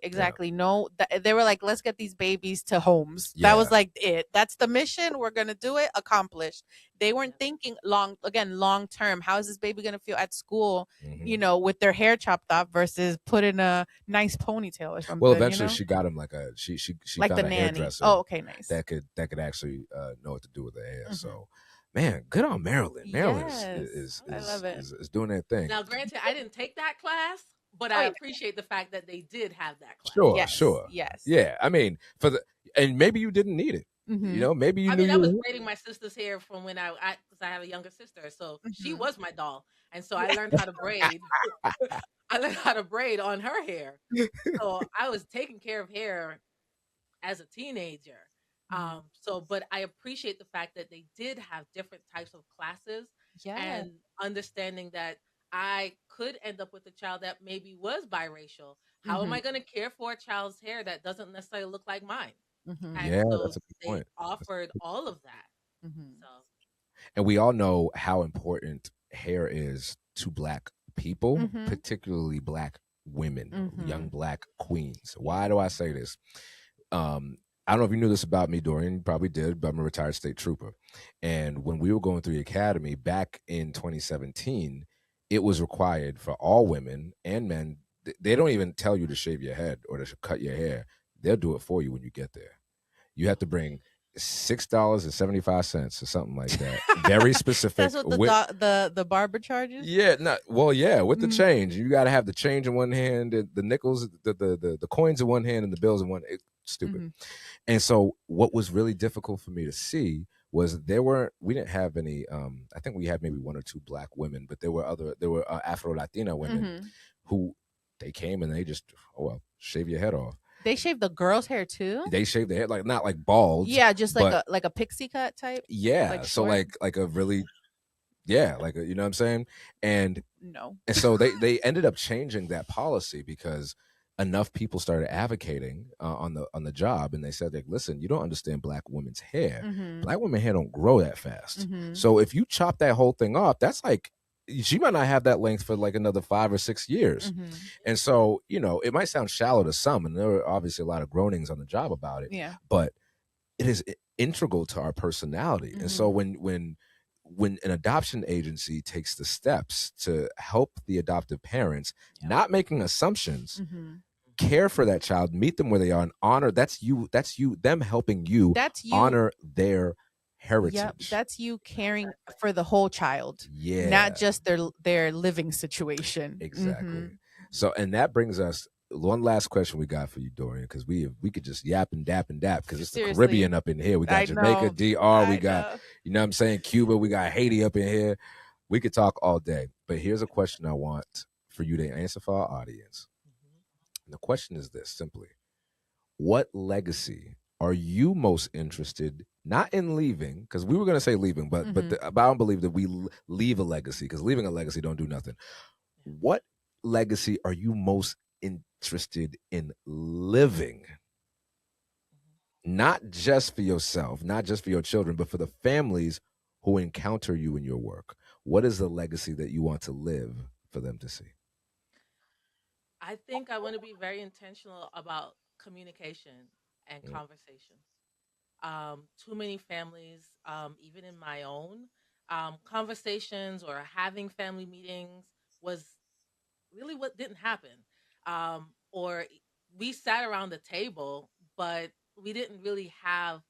No, they were like, let's get these babies to homes. Yeah. That was like it. That's the mission. We're gonna do it. Accomplished. They weren't thinking long term. How is this baby gonna feel at school? Mhm. With their hair chopped off versus put in a nice ponytail or something. Well, eventually she got him like she like found the a nanny. hairdresser Oh, okay, nice. that could actually know what to do with their hair. Mhm. So, man, good on Maryland. Maryland Yes, I love it. is doing their thing. Now, granted, I didn't take that class, but Oh I yeah. appreciate the fact that they did have that class. Sure, Yes. sure. Yes. Yeah, I mean, and maybe you didn't need it. Mhm. Maybe you I knew mean, I you was were. braiding my sister's hair from when because I have a younger sister, so she Mhm. was my doll, and so I learned how to braid. I learned how to braid on her hair, so I was taking care of hair as a teenager. Mhm. But I appreciate the fact that they did have different types of classes Yeah. and understanding that I could end up with a child that maybe was biracial. How am Mhm. I going to care for a child's hair that doesn't necessarily look like mine? Mhm. And Yeah, so that's a good they point. offered all of that. Mhm. So And we all know how important hair is to Black people, Mhm. particularly Black women, young Mhm. Black queens. Why do I say this? I don't know if you knew this about me, Dorian. You probably did, but I'm a retired state trooper. And when we were going through the academy back in 2017, it was required for all women and men. They don't even tell you to shave your head or to cut your hair. They'll do it for you when you get there. You have to bring $6.75 or something like that. Very specific. That's what the barber charges. Yeah, with the Mhm. change. You got to have the change in one hand, the nickels, the coins in one hand, and the bills in one. Stupid. Mhm. And so, what was really difficult for me to see was we didn't have any. I think we had maybe one or two Black women, but there were Afro Latina women Mhm. who they came and they just, oh well, shave your head off. They shave the girl's hair too? They shave their head, like not like bald. Yeah, just but like a pixie cut type. yeah, Like so short. like a really, yeah, like a, you know what I'm saying? And No. and so they ended up changing that policy because enough people started advocating on the job, and they said like, listen, you don't understand black women's hair. Mm-hmm. Black women hair don't grow that fast. Mm-hmm. So if you chop that whole thing off, that's like she might not have that length for like another 5 or 6 years. Mm-hmm. And so, it might sound shallow to some, and there were obviously a lot of groanings on the job about it. Yeah. But it is integral to our personality. Mm-hmm. And so when an adoption agency takes the steps to help the adoptive parents, not making assumptions, Mm-hmm. care for that child, meet them where they are, and honor, that's you, them helping you, That's you. honor their heritage. Yep, that's you caring for the whole child. Yeah. Not just their living situation. Exactly. Mm-hmm. So, and that brings us one last question we got for you, Dorian, because we could just yap and dap because it's the Caribbean up in here. We got Jamaica, DR, we got, you know what I'm saying, Cuba, we got Haiti up in here. We could talk all day. But here's a question I want for you to answer for our audience. And the question is this, simply. What legacy are you most interested, not in leaving, because we were going to say leaving, but I don't believe that we leave a legacy, because leaving a legacy don't do nothing. What legacy are you most interested in living? Not just for yourself, not just for your children, but for the families who encounter you in your work. What is the legacy that you want to live for them to see? I think I want to be very intentional about communication and conversation. Too many families, even in my own, conversations or having family meetings was really what didn't happen. Or we sat around the table, but we didn't really have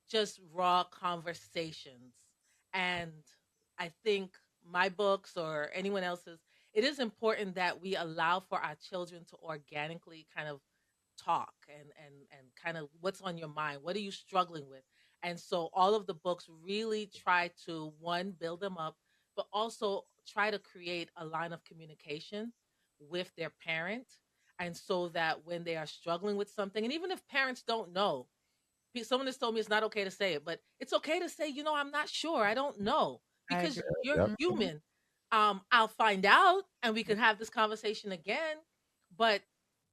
just raw conversations. And I think my books or anyone else's, it is important that we allow for our children to organically kind of talk and kind of what's on your mind, what are you struggling with. And so all of the books really try to, one, build them up, but also try to create a line of communication with their parent, and so that when they are struggling with something, and even if parents don't know, someone has told me it's not okay to say it, but it's okay to say, I'm not sure, I don't know, I because agree. you're Yep. human. I'll find out and we can have this conversation again. But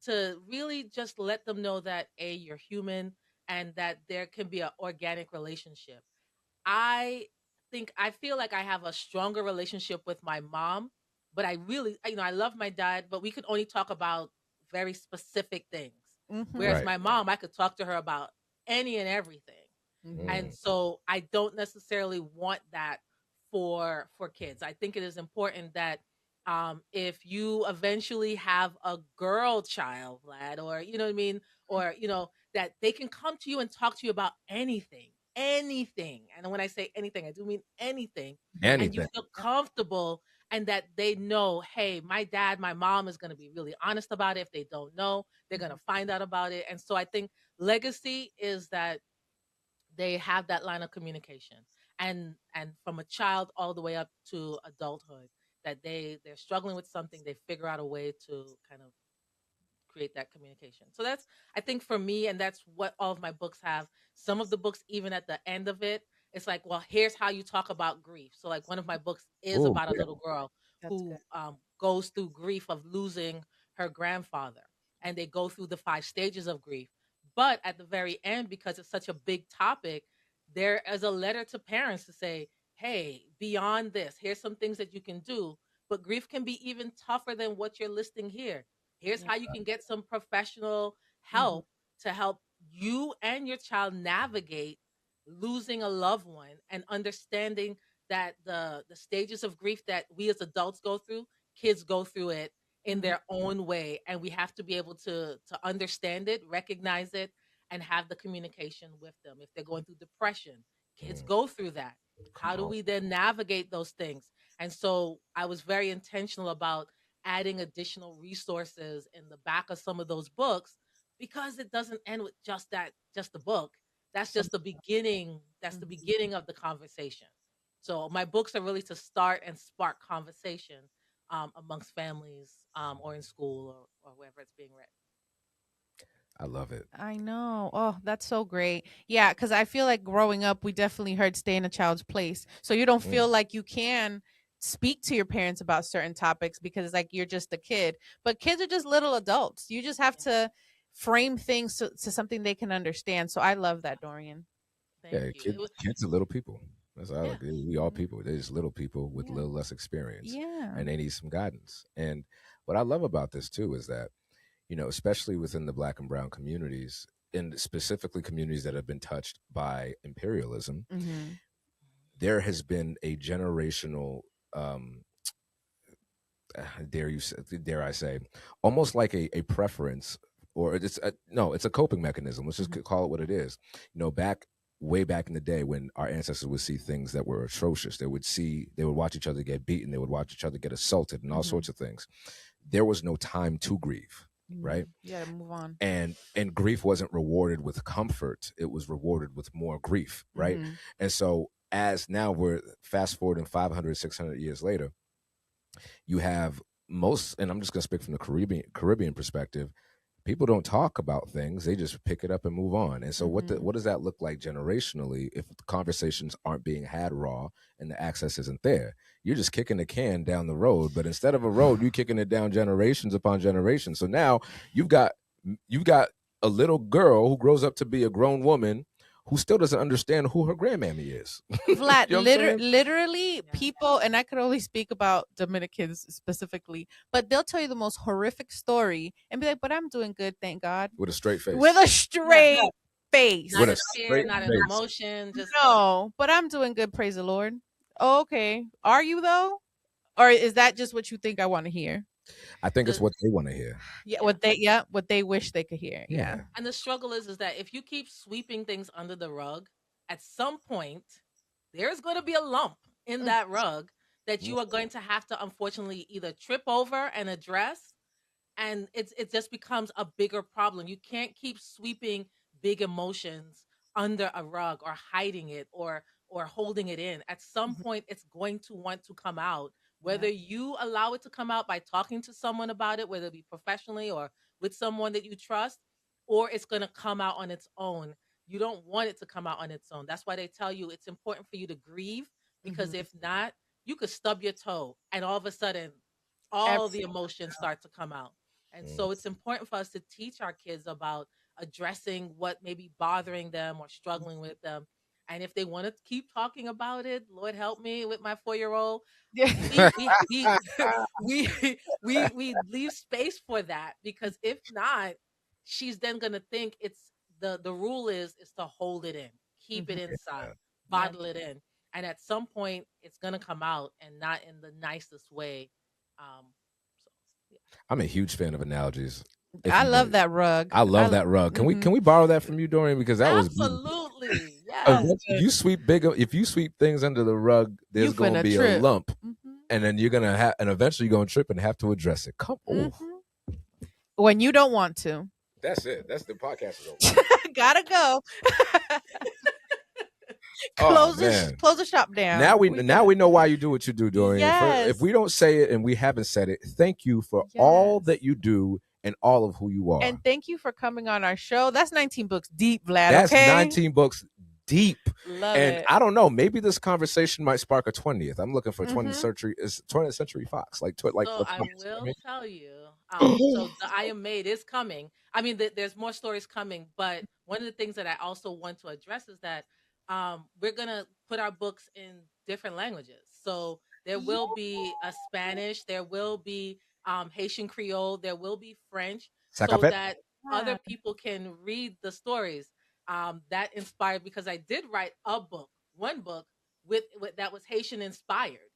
to really just let them know that you're human, and that there can be an organic relationship. I I feel like I have a stronger relationship with my mom, but I really, I love my dad, but we could only talk about very specific things. Mm-hmm. Whereas Right. my mom, I could talk to her about any and everything. Mm-hmm. And so I don't necessarily want that for kids. I think it is important that if you eventually have a girl child, Vlad, or you know what I mean, or that they can come to you and talk to you about anything, anything. And when I say anything, I do mean anything. And you Anything. feel comfortable, and that they know, hey, my dad, my mom is going to be really honest about it. If they don't know, they're going to find out about it. And so I think legacy is that they have that line of communication, and from a child all the way up to adulthood, that they're struggling with something, they figure out a way to kind of create that communication. So that's, I think, for me, and that's what all of my books have. Some of the books, even at the end of it, it's like, well, here's how you talk about grief. So like one of my books is Oh, about a yeah. little girl That's who good. goes through grief of losing her grandfather, and they go through the 5 stages of grief. But at the very end, because it's such a big topic, there is a letter to parents to say, hey, beyond this, here's some things that you can do. But grief can be even tougher than what you're listing here. Here's Yeah. how you can get some professional Mm-hmm. help to help you and your child navigate losing a loved one, and understanding that the stages of grief that we as adults go through, kids go through it in Mm-hmm. their own way, and we have to be able to understand it, recognize it, and have the communication with them. If they're going through depression, kids Mm, go through that. come How do on. we then navigate those things? And so I was very intentional about adding additional resources in the back of some of those books, because it doesn't end with just the book. That's Some. just the beginning. That's the Mhm. beginning of the conversation. So my books are really to start and spark conversation amongst families, or in school, or wherever it's being read. I love it. I know. Oh, that's so great. Yeah, because I feel like growing up, we definitely heard stay in a child's place. So you don't feel Mm. like you can speak to your parents about certain topics because it's like you're just a kid. But kids are just little adults. You just have Yeah. to frame things to something they can understand. So I love that, Dorian. Thank Yeah, you. It was kids are little people. That's all. yeah. Like we all Mhm. people. They're just little people with a Yeah. little less experience, Yeah. and they need some guidance. And what I love about this too is that, especially within the Black and Brown communities, and specifically communities that have been touched by imperialism, Mm-hmm. there has been a generational, um, dare I say, almost like a preference, or it's a coping mechanism. Let's just Mm-hmm. call it what it is. Back way back in the day when our ancestors would see things that were atrocious, they would watch each other get beaten, they would watch each other get assaulted, and all Mm-hmm. sorts of things. There was no time to grieve, right? You got to move on. And grief wasn't rewarded with comfort, it was rewarded with more grief, right? Mm-hmm. And so as now we're fast forwarding 500, 600 years later, you have most, and I'm just going to speak from the Caribbean perspective, people don't talk about things, they just pick it up and move on. And so Mm-hmm. what does that look like generationally if the conversations aren't being had raw and the access isn't there? You're just kicking the can down the road, but instead of a road, you're kicking it down generations upon generations. So now you've got a little girl who grows up to be a grown woman who still doesn't understand who her grandmammy is. Vlad, You know what I'm saying? literally, Yeah. people, and I could only speak about Dominicans specifically, but they'll tell you the most horrific story and be like, "But I'm doing good, thank God," With a straight face. with a straight face. Not With a in fear, straight not in face. emotion, just No, but I'm doing good, praise the Lord. Oh, okay, are you though, or is that just what you think I want to hear? I think it's the what they want to hear. Yeah, yeah. what they wish they could hear. Yeah. Yeah. And the struggle is that if you keep sweeping things under the rug, at some point there's going to be a lump in Mm. that rug that you are going to have to unfortunately either trip over and address, and it just becomes a bigger problem. You can't keep sweeping big emotions under a rug or hiding it or holding it in. At some Mhm. point it's going to want to come out, Yeah. whether you allow it to come out by talking to someone about it, whether it be professionally or with someone that you trust, or it's going to come out on its own. You don't want it to come out on its own. That's why they tell you it's important for you to grieve, because Mhm. if not, you could stub your toe and all of a sudden all the Everything. emotions start to come out. And Mm. so it's important for us to teach our kids about addressing what may be bothering them or struggling with them. And if they want to keep talking about it, Lord help me with my 4-year-old, Yeah. we we we leave space for that, because if not, she's then gonna think it's the rule is to hold it in, keep it Mhm. inside, Yeah. bottle it in, and at some point it's gonna come out, and not in the nicest way. Um, so yeah. I'm a huge fan of analogies. If I you love don't, that rug. I love that rug. Can we Mhm. can we borrow that from you, Dorian? Because that was beautiful. Absolutely, yes. Eventually, if you sweep things under the rug, You there's gonna finna be a trip. lump, Mhm. and then you're gonna have, and eventually you're gonna trip and have to address it. Come on, Mhm. When you don't want to. that's it. That's the podcast is over. Gotta go. Oh man. Close the shop down. Now we good. know why you do what you do, Dorian. If Yes. we don't say it and we haven't said it, thank you for all Yes. that you do and all of who you are. And thank you for coming on our show. That's 19 books deep, Vlad. That's Okay. 19 books deep. Love And it. I don't know, maybe this conversation might spark a 20th. I'm looking for Mhm. 20th century Fox, like So the I Fox. will tell you. So the I Am Made is coming. I mean, there's more stories coming, but one of the things that I also want to address is that we're gonna put our books in different languages. So there Yeah. will be a Spanish, there will be Haitian Creole, there will be French, so Sakapet. that other people can read the stories. That inspired, because I did write a book, one book with that was Haitian inspired,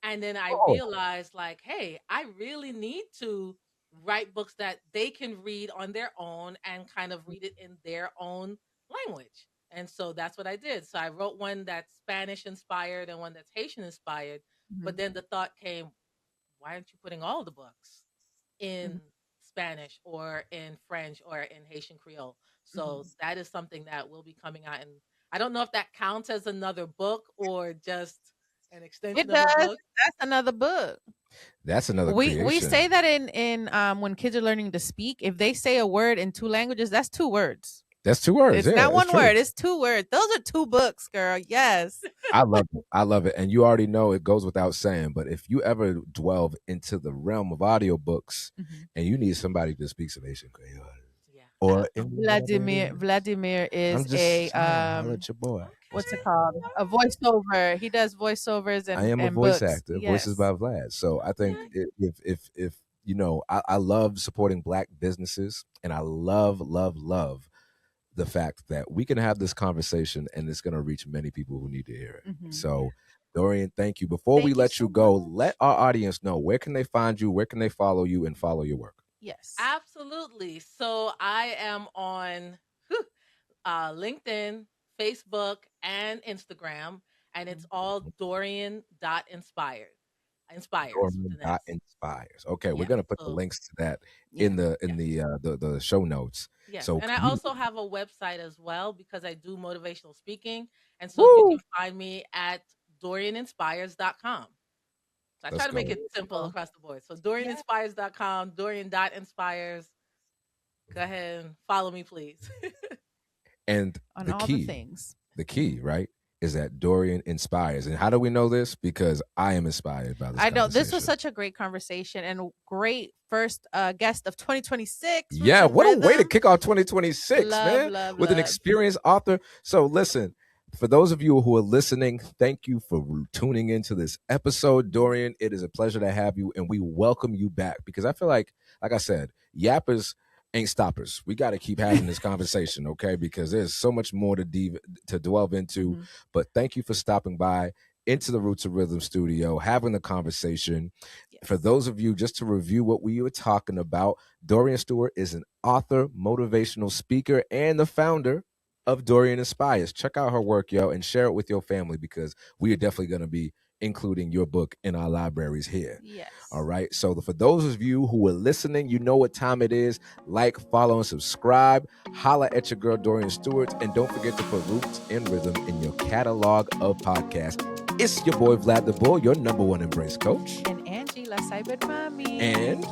and then I Oh. realized, like, hey, I really need to write books that they can read on their own and kind of read it in their own language. And so that's what I did. So I wrote one that's Spanish inspired and one that's Haitian inspired. But Mhm. then the thought came, why aren't you putting all the books Mhm. in Spanish or in French or in Haitian Creole? So Mhm. that is something that will be coming out. And I don't know if that counts as another book or just an extension It of a does. book. That's another book. That's another We creation. say that in when kids are learning to speak, if they say a word in 2 languages, that's 2 words. That's 2 words. It's Yeah, not it's 1 true. word, it's 2 words. Those are 2 books, girl. Yes. I love it. I love it. And you already know it goes without saying, but if you ever delve into the realm of audiobooks and you need somebody to speak some Asian Creole, Yeah. or Vladimir I'm is just a saying, holla at your boy. what's it called? A voiceover. He does voiceovers and I am a and voice books. actor, Yes. Voices by Vlad. So I think if you know, I love supporting Black businesses, and I love the fact that we can have this conversation and it's going to reach many people who need to hear it. So, Dorian, thank you. Before we Thank you let so you go, much. let our audience know, where can they find you, where can they follow you and follow your work? Yes. Absolutely. So I am on LinkedIn, Facebook, and Instagram, and it's all Dorian.inspired. Inspires. with an S. Dorian.inspires. Okay, we're Yeah, gonna put the so links to that Yeah. in the Yes. the show notes. Yes. So And I can you- also have a website as well because I do motivational speaking. And so you Woo! can find me at DorianInspires.com. So I Let's try to make go. it simple Cool. across the board. So DorianInspires.com, Dorian.inspires. Go ahead and follow me, please. And On the all key, the things. the key, right, is that Dorian inspires. And how do we know this? Because I am inspired by this I know this was conversation. such a great conversation and great first guest of 2026. Yeah, Roots and what a way to Rhythm. kick off 2026, Love, man, love, with an love. experienced author. So listen, for those of you who are listening, thank you for tuning into this episode. Dorian, it is a pleasure to have you, and we welcome you back because I feel like I said, yappers ain't stoppers. We got to keep having this conversation, okay? Because there's so much more to delve into. But thank you for stopping by into the Roots of Rhythm studio, having the conversation. Yes. For those of you, just to review what we were talking about, Dorian Stewart is an author, motivational speaker, and the founder of Dorian Inspires. Check out her work, yo, and share it with your family because we are definitely going to be including your book in our libraries here. Yes. All right. So for those of you who are listening, you know what time it is. Like, follow, and subscribe. Holla at your girl, Dorian Stewart. And don't forget to put Roots and Rhythm in your catalog of podcasts. It's your boy, Vlad the Bull, your #1 embrace coach. And Angie, La Cyber Mami. And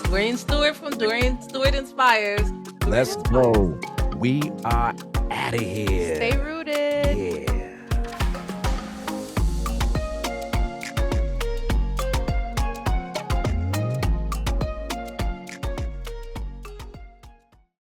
Dorian Stewart from Dorian Stewart Inspires. let's go. We are out of here. Stay rooted. Yeah.